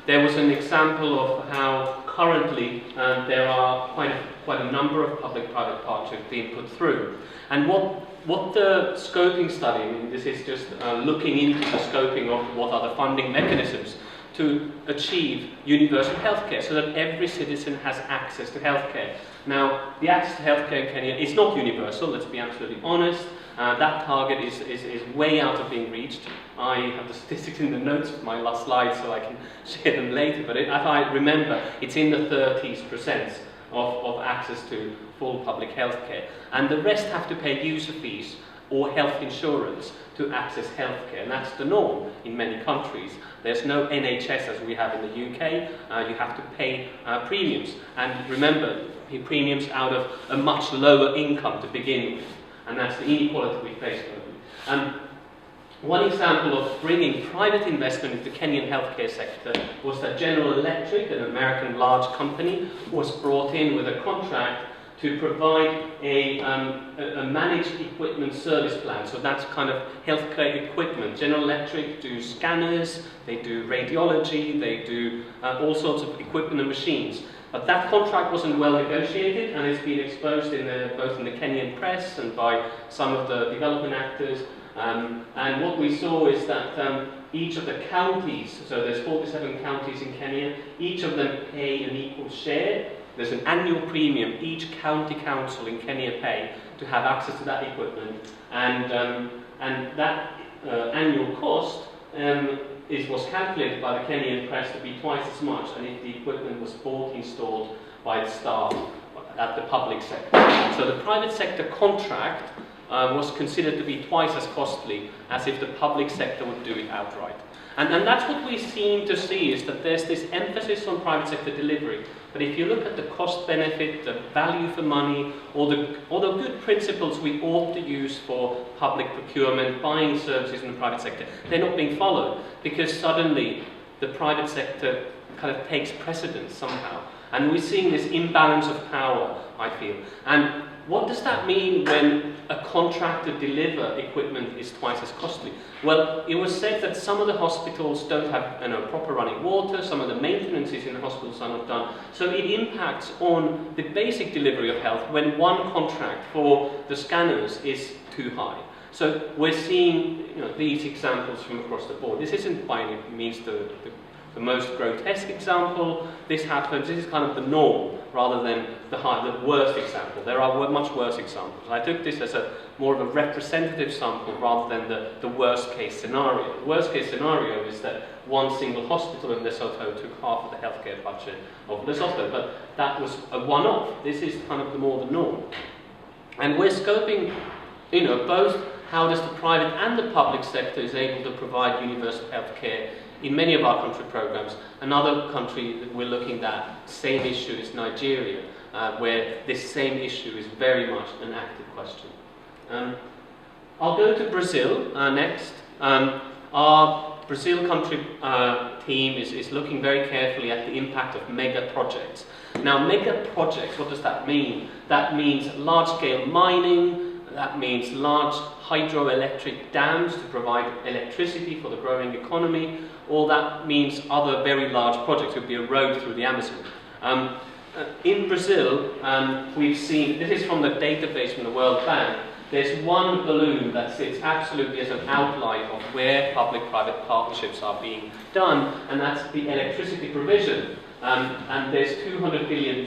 there was an example of how currently there are quite a number of public-private partnerships being put through. And what the scoping study, I mean, this is just looking into the scoping of what are the funding mechanisms to achieve universal healthcare, so that every citizen has access to healthcare. Now, the access to healthcare in Kenya is not universal, let's be absolutely honest. That target is way out of being reached. I have the statistics in the notes of my last slide, so I can share them later, but if I remember, it's in the 30% of access to full public healthcare. And the rest have to pay user fees or health insurance to access healthcare, and that's the norm in many countries. There's no NHS as we have in the UK. You have to pay premiums, and remember, premiums out of a much lower income to begin with, and that's the inequality we face globally. One example of bringing private investment into the Kenyan healthcare sector was that General Electric, an American large company, was brought in with a contract to provide a managed equipment service plan. So that's kind of healthcare equipment. General Electric do scanners, they do radiology, they do all sorts of equipment and machines. But that contract wasn't well negotiated, and it's been exposed both in the Kenyan press and by some of the development actors. And what we saw is that each of the counties, so there's 47 counties in Kenya, each of them pay an equal share There's an annual premium each county council in Kenya pay to have access to that equipment, and that annual cost was calculated by the Kenyan press to be twice as much, and if the equipment was bought, installed by the staff at the public sector. So the private sector contract was considered to be twice as costly as if the public sector would do it outright. And that's what we seem to see, is that there's this emphasis on private sector delivery. But if you look at the cost benefit, the value for money, or the good principles we ought to use for public procurement, buying services in the private sector, they're not being followed, because suddenly the private sector kind of takes precedence somehow. And we're seeing this imbalance of power, I feel. And what does that mean when a contract to deliver equipment is twice as costly? Well, it was said that some of the hospitals don't have proper running water, some of the maintenances in the hospitals are not done. So it impacts on the basic delivery of health when one contract for the scanners is too high. So we're seeing these examples from across the board. This isn't by any means the most grotesque example. This happens, this is kind of the norm rather than the worst example. There are much worse examples. I took this as more of a representative sample rather than the worst case scenario. The worst case scenario is that one single hospital in Lesotho took half of the healthcare budget of Lesotho, but that was a one-off. This is kind of more the norm. And we're scoping, both how does the private and the public sector is able to provide universal healthcare in many of our country programs. Another country that we're looking at, same issue, is Nigeria, where this same issue is very much an active question. I'll go to Brazil next. Our Brazil country team is looking very carefully at the impact of mega projects. Now, mega projects, what does that mean? That means large-scale mining, that means large hydroelectric dams to provide electricity for the growing economy, or that means other very large projects. It would be a road through the Amazon. In Brazil, we've seen, this is from the database from the World Bank, there's one balloon that sits absolutely as an outline of where public-private partnerships are being done, and that's the electricity provision. And there's $200 billion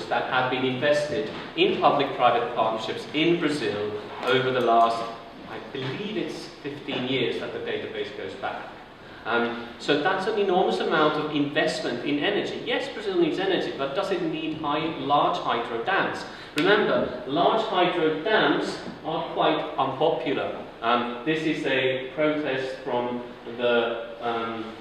that have been invested in public-private partnerships in Brazil over the last, I believe it's 15 years that the database goes back. So that's an enormous amount of investment in energy. Yes, Brazil needs energy, but does it need large hydro dams? Remember, large hydro dams are quite unpopular. This is a protest from the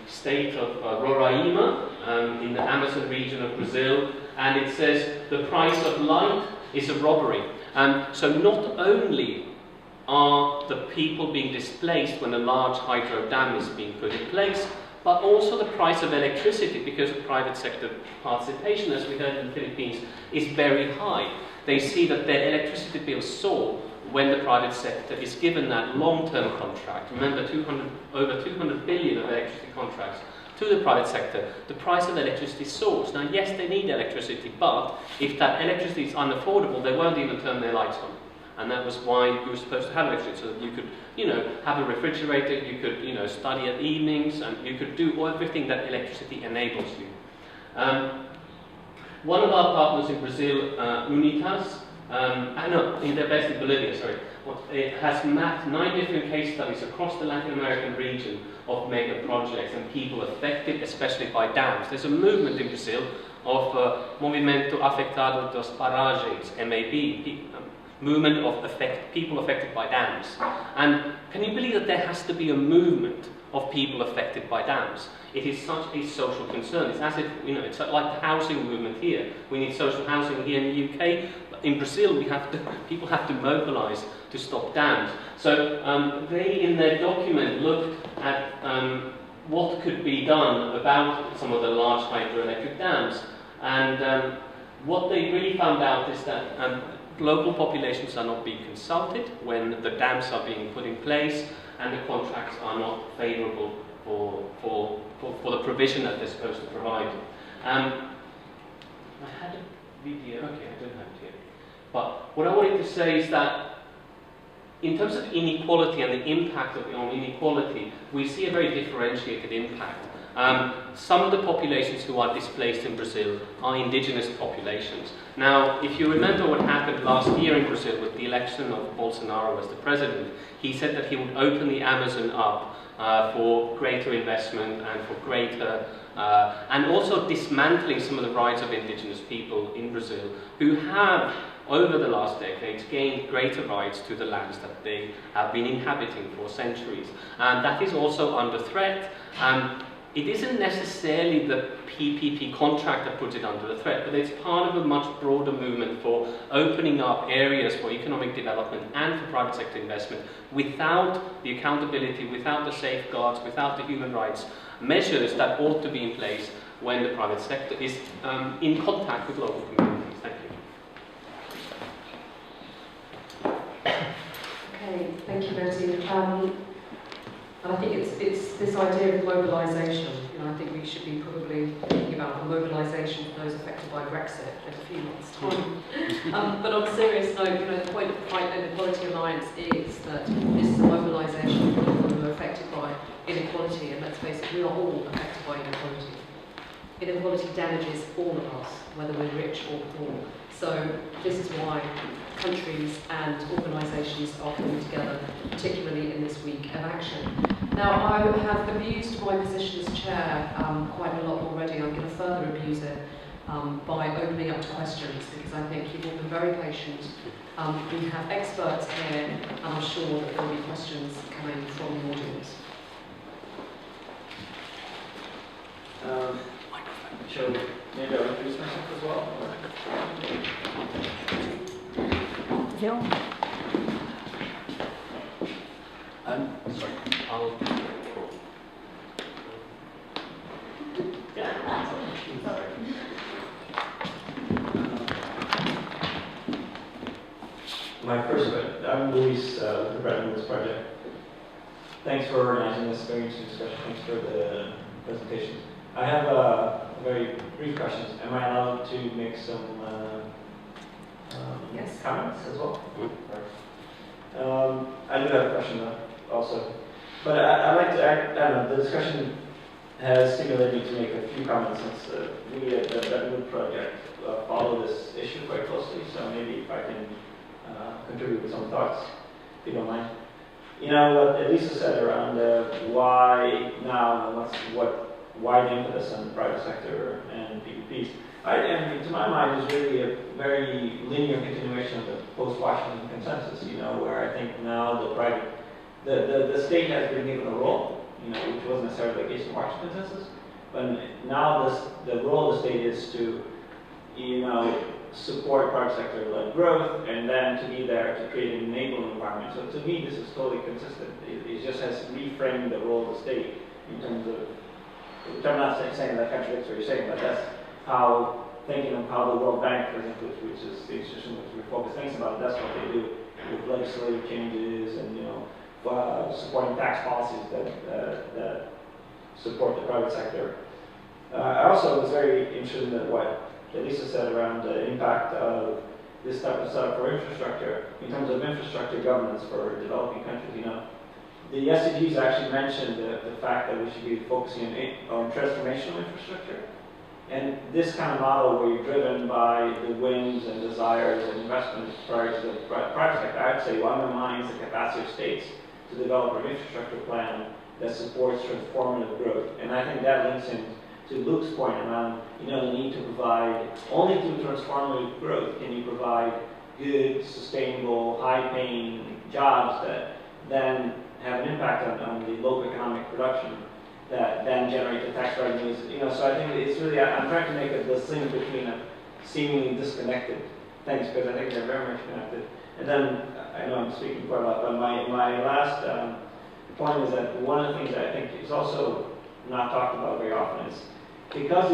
state of Roraima in the Amazon region of Brazil, and it says the price of light is a robbery. So not only are the people being displaced when a large hydro dam is being put in place, but also the price of electricity, because of private sector participation, as we heard in the Philippines, is very high. They see that their electricity bills soar when the private sector is given that long-term contract. Remember, over 200 billion of electricity contracts to the private sector. The price of electricity soars. Now, yes, they need electricity, but if that electricity is unaffordable, they won't even turn their lights on. And that was why you were supposed to have electricity, so that you could, have a refrigerator, you could, study at evenings, and you could do everything that electricity enables you. One of our partners in Brazil, Unitas, they're based in Bolivia, sorry. It has mapped 9 different case studies across the Latin American region of mega projects and people affected, especially by dams. There's a movement in Brazil of Movimento Afetado das Barragens, MAB, movement of people affected by dams. And can you believe that there has to be a movement of people affected by dams? It is such a social concern. It's as if, it's like the housing movement here. We need social housing here in the UK. In Brazil, people have to mobilize to stop dams. So they, in their document, looked at what could be done about some of the large hydroelectric dams. And what they really found out is that local populations are not being consulted when the dams are being put in place, and the contracts are not favourable for the provision that they're supposed to provide. I had a video, okay, I don't have it here. But what I wanted to say is that in terms of inequality and the impact on inequality, we see a very differentiated impact. Some of the populations who are displaced in Brazil are indigenous populations. Now, if you remember what happened last year in Brazil with the election of Bolsonaro as the president, he said that he would open the Amazon up for greater investment and for greater, and also dismantling some of the rights of indigenous people in Brazil who have, over the last decades, gained greater rights to the lands that they have been inhabiting for centuries. And that is also under threat. It isn't necessarily the PPP contract that puts it under the threat, but it's part of a much broader movement for opening up areas for economic development and for private sector investment without the accountability, without the safeguards, without the human rights measures that ought to be in place when the private sector is in contact with local communities. Thank you. Okay, thank you, Betty. And I think it's this idea of mobilisation. You know, I think we should be probably thinking about the mobilisation for those affected by Brexit in a few months' time. But on a serious note, you know, the point of the Fight Inequality Alliance is that this is a mobilisation for people who are affected by inequality, and let's face it, we are all affected by inequality. Inequality damages all of us, whether we're rich or poor. So this is why countries and organisations are coming together, particularly in this week of action. Now, I have abused my position as chair quite a lot already. I'm going to further abuse it by opening up to questions, because I think you've all been very patient. We have experts here, and I'm sure that there will be questions coming from the audience. Shall we maybe I'll introduce myself as well? Sorry, I'll... I'm Luis, the president of this project. Thanks for organizing this very interesting discussion. Thanks for the presentation. I have very brief questions. Am I allowed to make some Yes. comments as well? I do have a question also. But I'd like to, I don't know, the discussion has stimulated me to make a few comments since we at the Redwood Project follow this issue quite closely. So maybe if I can contribute with some thoughts, if you don't mind. You know, what Elisa said around why now and why the impetus on the private sector and PPPs. I mean, to my mind, is really a very linear continuation of the post-Washington consensus. You know, where I think now the state has been given a role, you know, which wasn't necessarily the case in the Washington consensus. But now the role of the state is to, you know, support private sector-led growth, and then to be there to create an enabling environment. So to me, this is totally consistent. It just has reframed the role of the state in terms of, which I'm not saying that contradicts what you're saying, but that's how, thinking of how the World Bank, for example, which is the institution which we focus thinks about, that's what they do with legislative changes and, you know, supporting tax policies that support the private sector. I also was very interested in what Elisa said around the impact of this type of setup for infrastructure, in terms of infrastructure governance for developing countries. You know, the SDGs actually mentioned the fact that we should be focusing on transformational infrastructure. And this kind of model where you're driven by the whims and desires and investment prior to the private sector, I'd say undermines the capacity of states to develop an infrastructure plan that supports transformative growth. And I think that links in to Luke's point around, you know, the need to provide, only through transformative growth can you provide good, sustainable, high-paying jobs that then have an impact on the local economic production that then generate the tax revenues. You know, so I think it's really, I'm trying to make a distinction between a seemingly disconnected things, because I think they're very much connected. And then, I know I'm speaking quite a lot, but my last point is that one of the things that I think is also not talked about very often is, because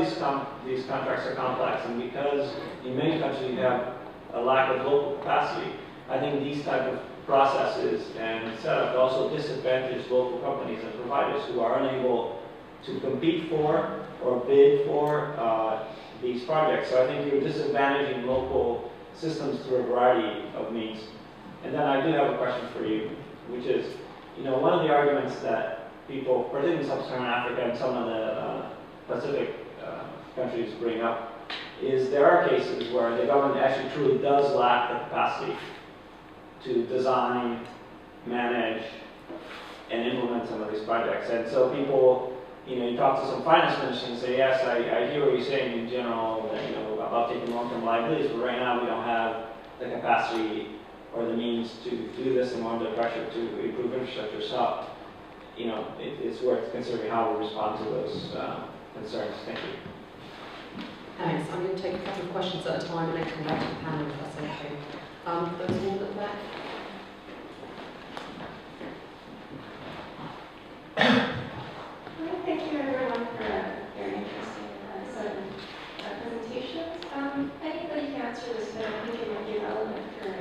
these contracts are complex, and because in many countries you have a lack of local capacity, I think these type of processes and setup also disadvantage local companies and providers who are unable to compete for or bid for these projects. So I think you're disadvantaging local systems through a variety of means. And then I do have a question for you, which is, you know, one of the arguments that people, particularly in sub-Saharan Africa and some of the Pacific countries bring up, is there are cases where the government actually truly does lack the capacity to design, manage, and implement some of these projects. And so people, you talk to some finance ministers and say, yes, I hear what you're saying in general, that, about taking long-term liabilities, but right now we don't have the capacity or the means to do this and we're under pressure to improve infrastructure. So, it's worth considering how we respond to those concerns. Thank you. Thanks. I'm going to take a couple of questions at a time and then come back to the panel if that's okay. Those all at the back. Thank you everyone for a very interesting set of presentations. Anybody can answer this, but I think it would be relevant for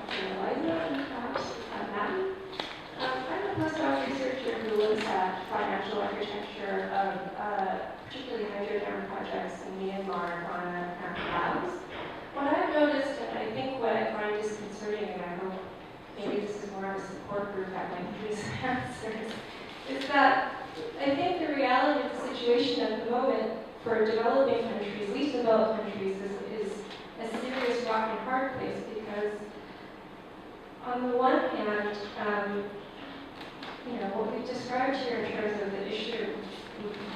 Dr. Eliza and perhaps Matty. I'm a postdoc researcher who looks at financial architecture of particularly hydro-dam projects in Myanmar, Ghana, and Laos. What I've noticed, and I think what I find disconcerting, and I hope maybe this is more of a support group that might give me some answers, is that I think the reality of the situation at the moment for developing countries, least developed countries, is a serious rock and hard place, because on the one hand, what we've described here in terms of the issue of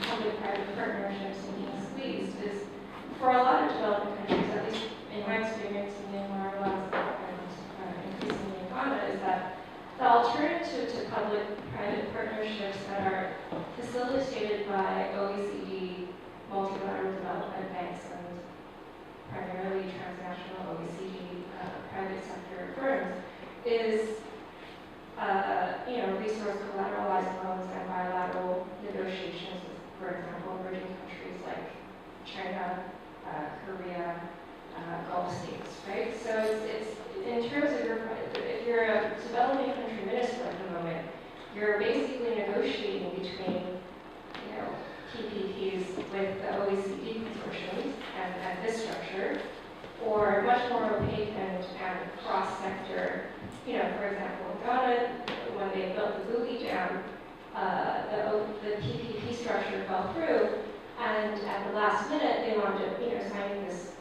public-private partnerships and being squeezed is, for a lot of developing countries, at least in my experience in Myanmar, Laos, and increasingly in Ghana, is that the alternative to public-private partnerships that are facilitated by OECD, multilateral development banks, and primarily transnational OECD private sector firms is resource collateralized loans and bilateral negotiations with, for example, emerging countries like China, Korea, Gulf states, right? So it's in terms of if you're a developing country minister at the moment, you're basically negotiating between, PPPs with the OECD consortiums and this structure, or much more opaque and cross-sector. For example, in Ghana, when they built the Boogie Dam, the PPP structure fell through, and at the last minute, they wound up, signing this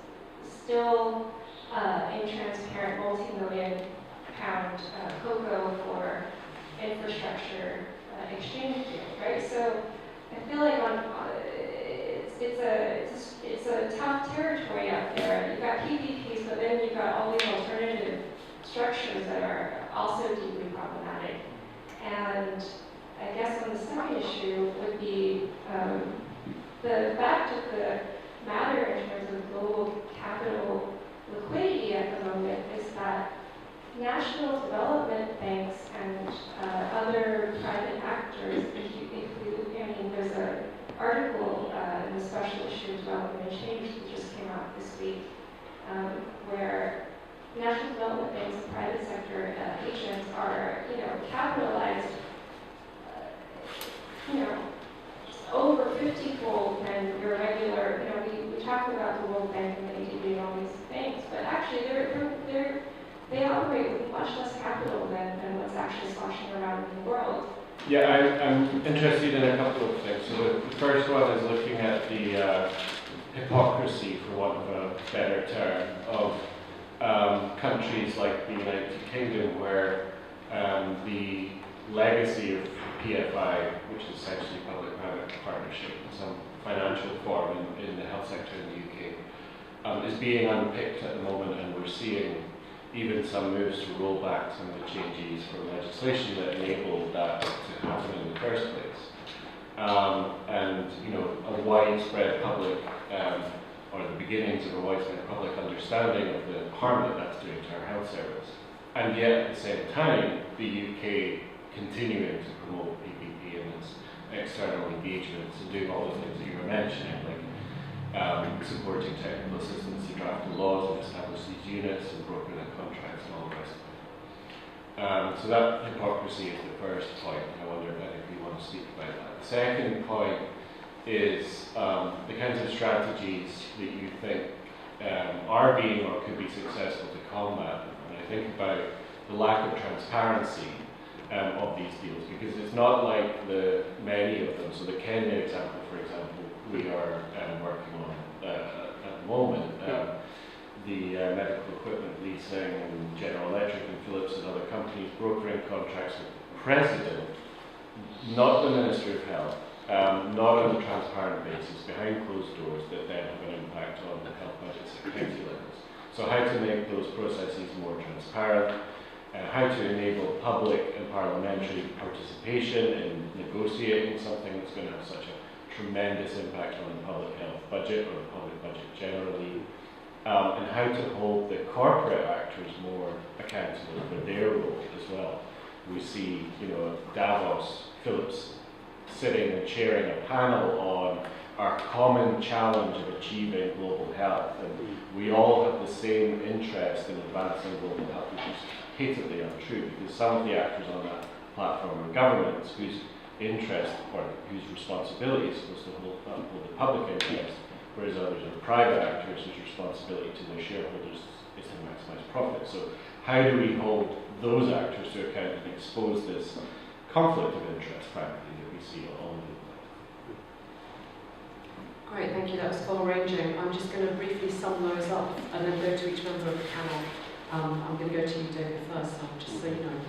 still intransparent multi-million-pound cocoa for infrastructure exchange deal, right? So I feel like it's a tough territory out there. You've got PPPs, but then you've got all these alternative structures that are also deeply problematic. And I guess on the second issue would be the fact of the matter in terms of global capital liquidity at the moment is that national development banks and other private actors, there's an article in the special issue of Development and Change that just came out this week, where national development banks and private sector agents are, capitalized, over 50-fold than your regular. We talk about the World Bank and the ADB and all these banks, but actually they operate with much less capital than what's actually sloshing around in the world. Yeah, I'm interested in a couple of things. So the first one is looking at the hypocrisy, for want of a better term, of countries like the United Kingdom, where the legacy of PFI, which is essentially public-private partnership in some financial form in the health sector in the UK, is being unpicked at the moment, and we're seeing even some moves to roll back some of the changes from legislation that enabled that to happen in the first place. And a widespread public, or the beginnings of a widespread public understanding of the harm that that's doing to our health service. And yet, at the same time, the UK continuing to promote PPP and its external engagements and doing all the things that you were mentioning, like supporting technical assistance to draft the laws and establish these units and brokering the contracts and all the rest of it. So that hypocrisy is the first point, and I wonder if any of you want to speak about that. The second point is the kinds of strategies that you think are being or could be successful to combat them. And I think about the lack of transparency of these deals, because it's not like the many of them. So the Kenya example, for example, we are working on at the moment. The medical equipment leasing, and General Electric and Philips and other companies brokering contracts with the President, not the Minister of Health, not on a transparent basis, behind closed doors, that then have an impact on the health budgets at county levels. So how to make those processes more transparent, how to enable public and parliamentary participation in negotiating something that's going to have such a tremendous impact on the public health budget, or the public budget generally, and how to hold the corporate actors more accountable for their role as well. We see, Davos, Philips sitting and chairing a panel on our common challenge of achieving global health, and we all have the same interest in advancing global health, which is patently untrue, because some of the actors on that platform are governments whose interest, or whose responsibility is supposed to hold the public interest, whereas others are private actors whose responsibility to their shareholders is to maximize profit. So how do we hold those actors to account and expose this conflict of interest, frankly, that we see all over the place? Great, thank you. That was far-ranging. I'm just going to briefly sum those up and then go to each member of the panel. I'm going to go to you, David, first, just so you know.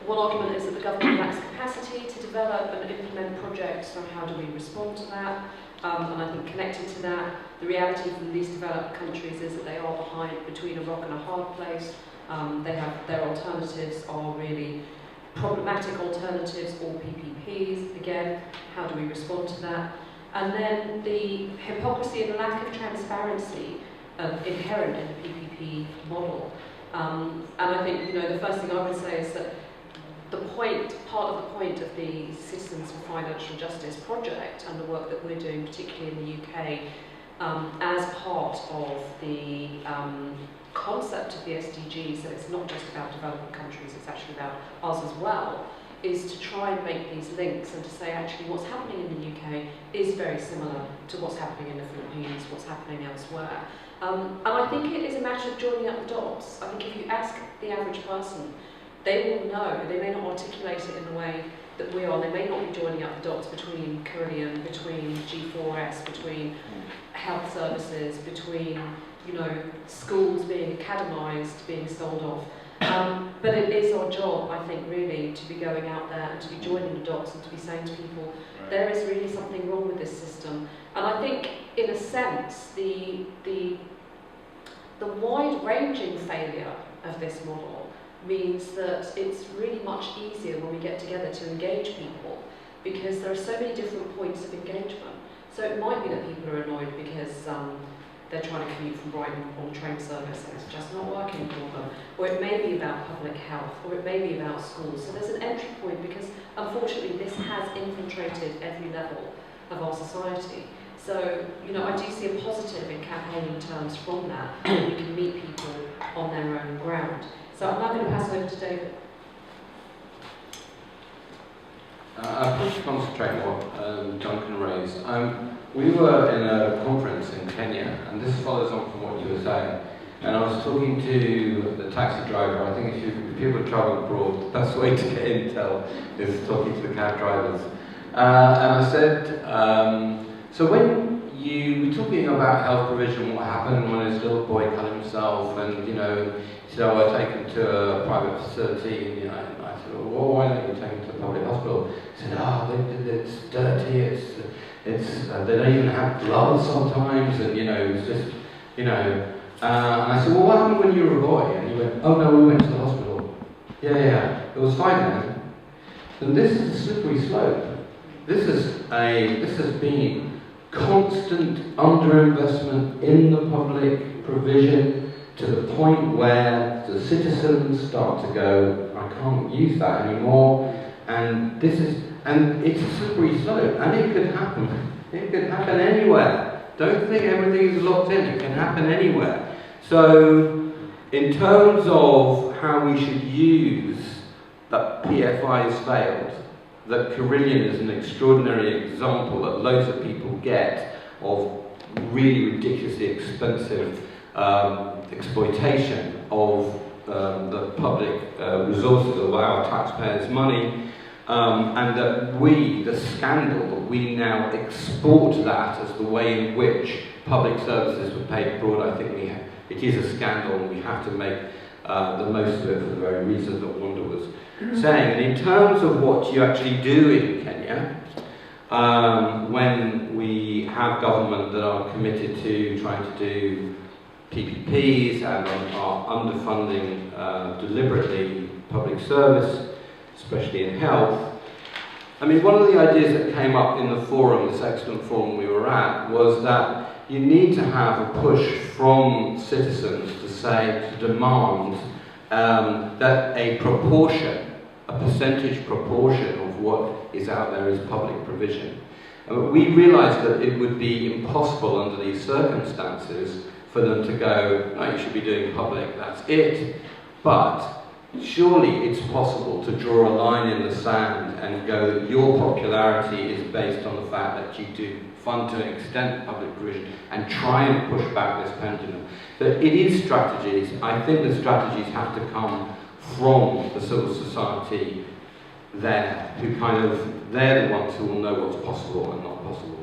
One argument is that the government lacks capacity to develop and implement projects, so how do we respond to that? And I think connected to that, the reality for the least developed countries is that they are behind between a rock and a hard place. Their alternatives are really problematic alternatives or PPPs. Again, how do we respond to that? And then the hypocrisy and lack of transparency inherent in the PPP model. And I think, the first thing I would say is that part of the point of the Citizens for Financial Justice project and the work that we're doing, particularly in the UK, as part of the concept of the SDGs, that it's not just about developing countries, it's actually about us as well, is to try and make these links and to say actually what's happening in the UK is very similar to what's happening in the Philippines, what's happening elsewhere. And I think it is a matter of joining up the dots. I think if you ask the average person, they will know. They may not articulate it in the way that we are. They may not be joining up the dots between Carillion, between G4S, between health services, between schools being academised, being sold off. But it is our job, I think, really, to be going out there and to be joining the dots and to be saying to people, there is really something wrong with this system. And I think, in a sense, the wide-ranging failure of this model means that it's really much easier when we get together to engage people, because there are so many different points of engagement. So it might be that people are annoyed because they're trying to commute from Brighton on train service and it's just not working for them. Or it may be about public health, or it may be about schools. So there's an entry point, because unfortunately this has infiltrated every level of our society. So, I do see a positive in campaigning terms from that, and you can meet people on their own ground. So I'm now going to pass over to David. I'll probably concentrate on what Duncan raised. We were in a conference in Kenya, and this follows on from what you were saying. And I was talking to the taxi driver. I think if people travel abroad, the best way to get intel is talking to the cab drivers. And I said, so when you were talking about health provision, what happened when his little boy cut himself, and he said, oh, I take him to a private facility, and I said, well, why don't you take him to a public hospital? He said, it's dirty, it's they don't even have gloves sometimes, and it's just, and I said, well, what happened when you were a boy? And he went, oh no, we went to the hospital. Yeah, it was fine then. And this is a slippery slope. This has been constant underinvestment in the public provision to the point where the citizens start to go, I can't use that anymore, and it's a slippery slope, and it could happen. It could happen anywhere. Don't think everything is locked in. It can happen anywhere. So, in terms of how we should use that PFI has failed, that Carillion is an extraordinary example that loads of people get of really ridiculously expensive exploitation of the public resources of our taxpayers' money, and that the scandal, that we now export that as the way in which public services were paid abroad. I think it is a scandal, and we have to make the most of it for the very reasons that Wanda was saying. And in terms of what you actually do in Kenya, when we have government that are committed to trying to do PPPs and are underfunding deliberately public service, especially in health. I mean, one of the ideas that came up in the forum, this excellent forum we were at, was that you need to have a push from citizens to say, to demand that a percentage proportion of what is out there is public provision. We realised that it would be impossible under these circumstances for them to go, no, you should be doing public, that's it. But surely it's possible to draw a line in the sand and go that your popularity is based on the fact that you do fund to an extent public provision and try and push back this pendulum. But it is strategies. I think the strategies have to come from the civil society there, who they're the ones who will know what's possible and not possible.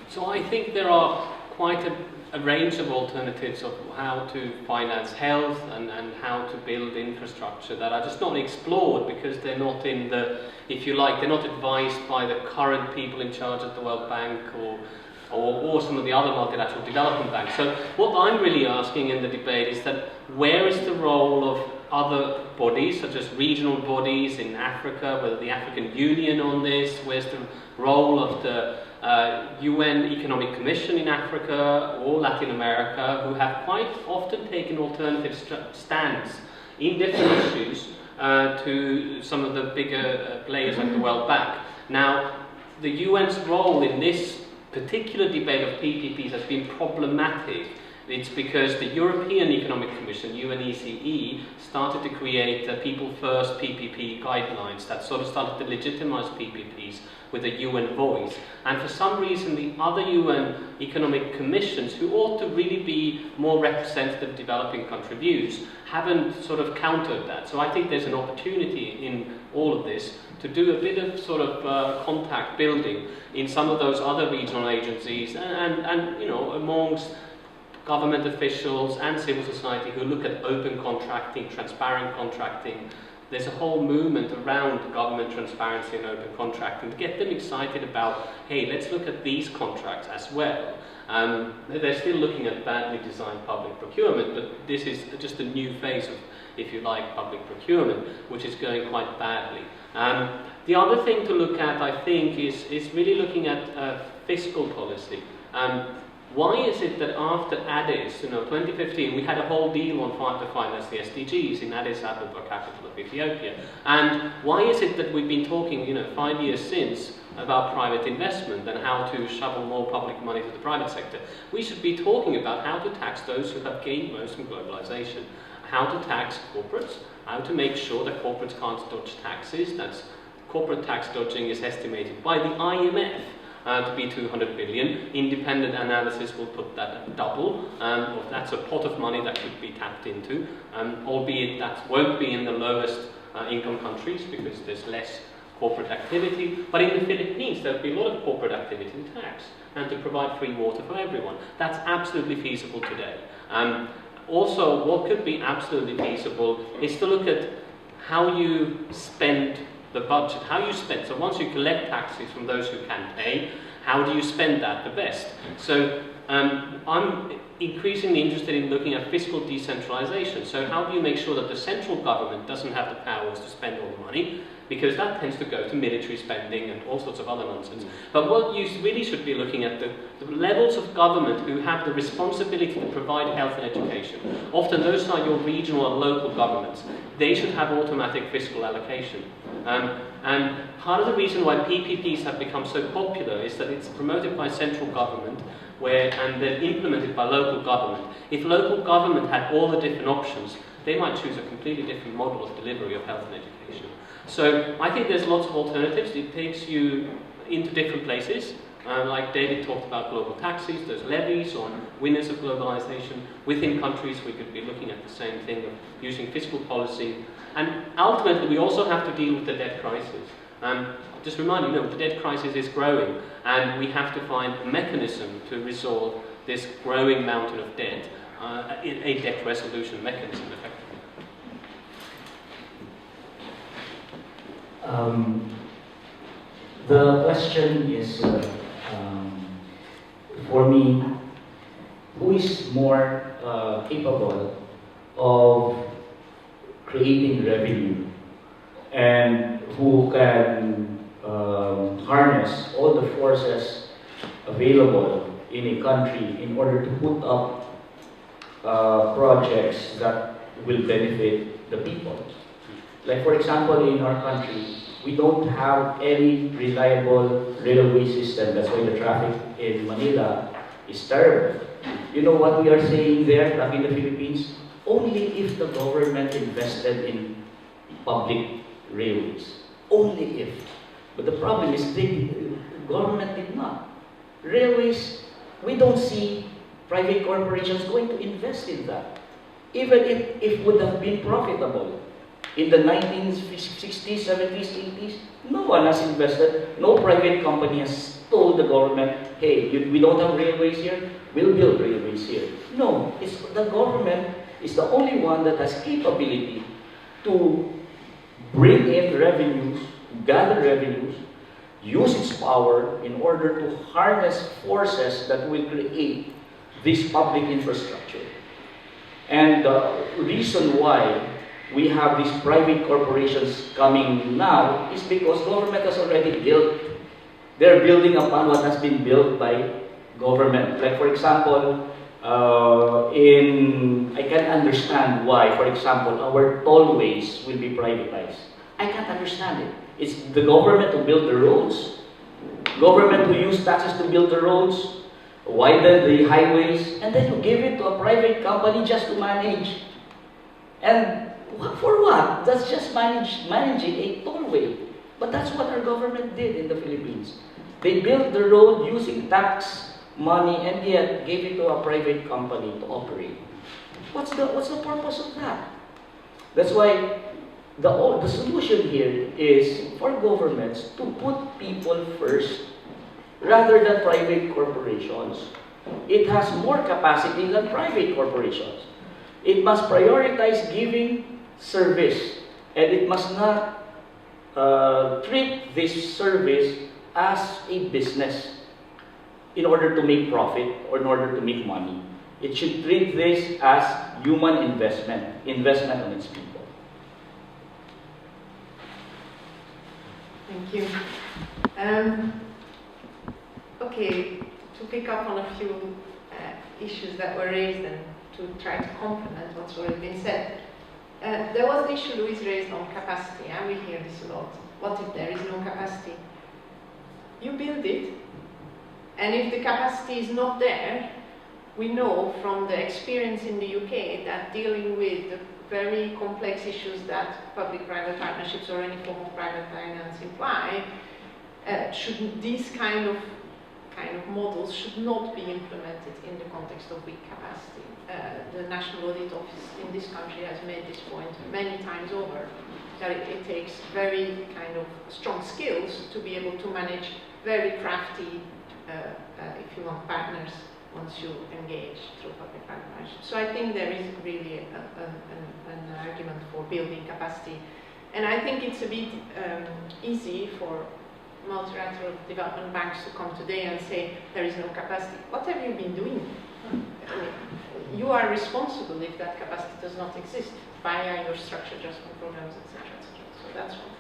So I think there are quite a range of alternatives of how to finance health and how to build infrastructure that are just not explored because they're not in the, if you like, they're not advised by the current people in charge at the World Bank or some of the other multilateral development banks. So what I'm really asking in the debate is that where is the role of other bodies, such as regional bodies in Africa, whether the African Union on this, where's the role of the UN Economic Commission in Africa or Latin America, who have quite often taken alternative stands in different issues to some of the bigger players like the World Bank. Now, the UN's role in this particular debate of PPPs has been problematic. It's because the European Economic Commission, UNECE, started to create People First PPP guidelines that sort of started to legitimize PPPs with a UN voice. And for some reason, the other UN Economic Commissions, who ought to really be more representative of developing country views, haven't sort of countered that. So I think there's an opportunity in all of this to do a bit of sort of contact building in some of those other regional agencies and you know, amongst government officials and civil society who look at open contracting, transparent contracting. There's a whole movement around government transparency and open contracting to get them excited about, hey, let's look at these contracts as well. They're still looking at badly designed public procurement, but this is just a new phase of, if you like, public procurement, which is going quite badly. The other thing to look at, I think, is really looking at fiscal policy. Why is it that after Addis, 2015, we had a whole deal on to finance the SDGs in Addis Ababa, capital of Ethiopia? And why is it that we've been talking, 5 years since, about private investment and how to shovel more public money to the private sector? We should be talking about how to tax those who have gained most from globalization, how to tax corporates, how to make sure that corporates can't dodge taxes. That's corporate tax dodging is estimated by the IMF to be 200 billion. Independent analysis will put that at double. That's a pot of money that could be tapped into, albeit that won't be in the lowest income countries because there's less corporate activity. But in the Philippines, there'll be a lot of corporate activity in tax and to provide free water for everyone. That's absolutely feasible today. Also, what could be absolutely feasible is to look at how you spend the budget, how you spend. So once you collect taxes from those who can pay, how do you spend that the best? So I'm increasingly interested in looking at fiscal decentralization. So how do you make sure that the central government doesn't have the powers to spend all the money? Because that tends to go to military spending and all sorts of other nonsense. But what you really should be looking at the levels of government who have the responsibility to provide health and education. Often those are your regional and local governments. They should have automatic fiscal allocation. And part of the reason why PPPs have become so popular is that it's promoted by central government and then implemented by local government. If local government had all the different options, they might choose a completely different model of delivery of health and education. So I think there's lots of alternatives. It takes you into different places. Like David talked about global taxes, those levies on winners of globalization. Within countries, we could be looking at the same thing of using fiscal policy. And ultimately, we also have to deal with the debt crisis. Just remind you, the debt crisis is growing, and we have to find a mechanism to resolve this growing mountain of debt, a debt resolution mechanism, effectively. The question is, for me, who is more capable of creating revenue and who can harness all the forces available in a country in order to put up projects that will benefit the people. Like for example, in our country, we don't have any reliable railway system. That's why the traffic in Manila is terrible. You know what we are saying there back in the Philippines? Only if the government invested in public railways. Only if. But the problem is the government did not. Railways, we don't see private corporations going to invest in that. Even if it would have been profitable. In the 1960s, 70s, 80s, no one has invested. No private company has told the government, hey, we don't have railways here, we'll build railways here. No, it's the government is the only one that has capability to bring in revenues, gather revenues, use its power in order to harness forces that will create this public infrastructure. And the reason why we have these private corporations coming now is because government has already built. They're building upon what has been built by government. Like for example, I can understand why, for example, our tollways will be privatized. I can't understand it. It's the government to build the roads, government to use taxes to build the roads, widen the highways, and then you give it to a private company just to manage. And for what? That's just managing a tollway. But that's what our government did in the Philippines. They built the road using tax money and yet gave it to a private company to operate. What's the purpose of that? That's why the solution here is for governments to put people first rather than private corporations. It has more capacity than private corporations. It must prioritize giving service, and it must not treat this service as a business in order to make profit or in order to make money. It should treat this as human investment on its people. Thank you. Okay, to pick up on a few issues that were raised and to try to complement what's already been said. There was the issue Luis raised on capacity, and we hear this a lot. What if there is no capacity? You build it, and if the capacity is not there, we know from the experience in the UK that dealing with the very complex issues that public-private partnerships or any form of private finance imply, these kind of models should not be implemented in the context of weak capacity. The National Audit Office in this country has made this point many times over, that it takes very kind of strong skills to be able to manage very crafty, if you want, partners once you engage through public-private partnership. So I think there is really an argument for building capacity. And I think it's a bit easy for multilateral development banks to come today and say there is no capacity. What have you been doing? I mean, you are responsible if that capacity does not exist via your structure adjustment programs, etc., etc. So that's one.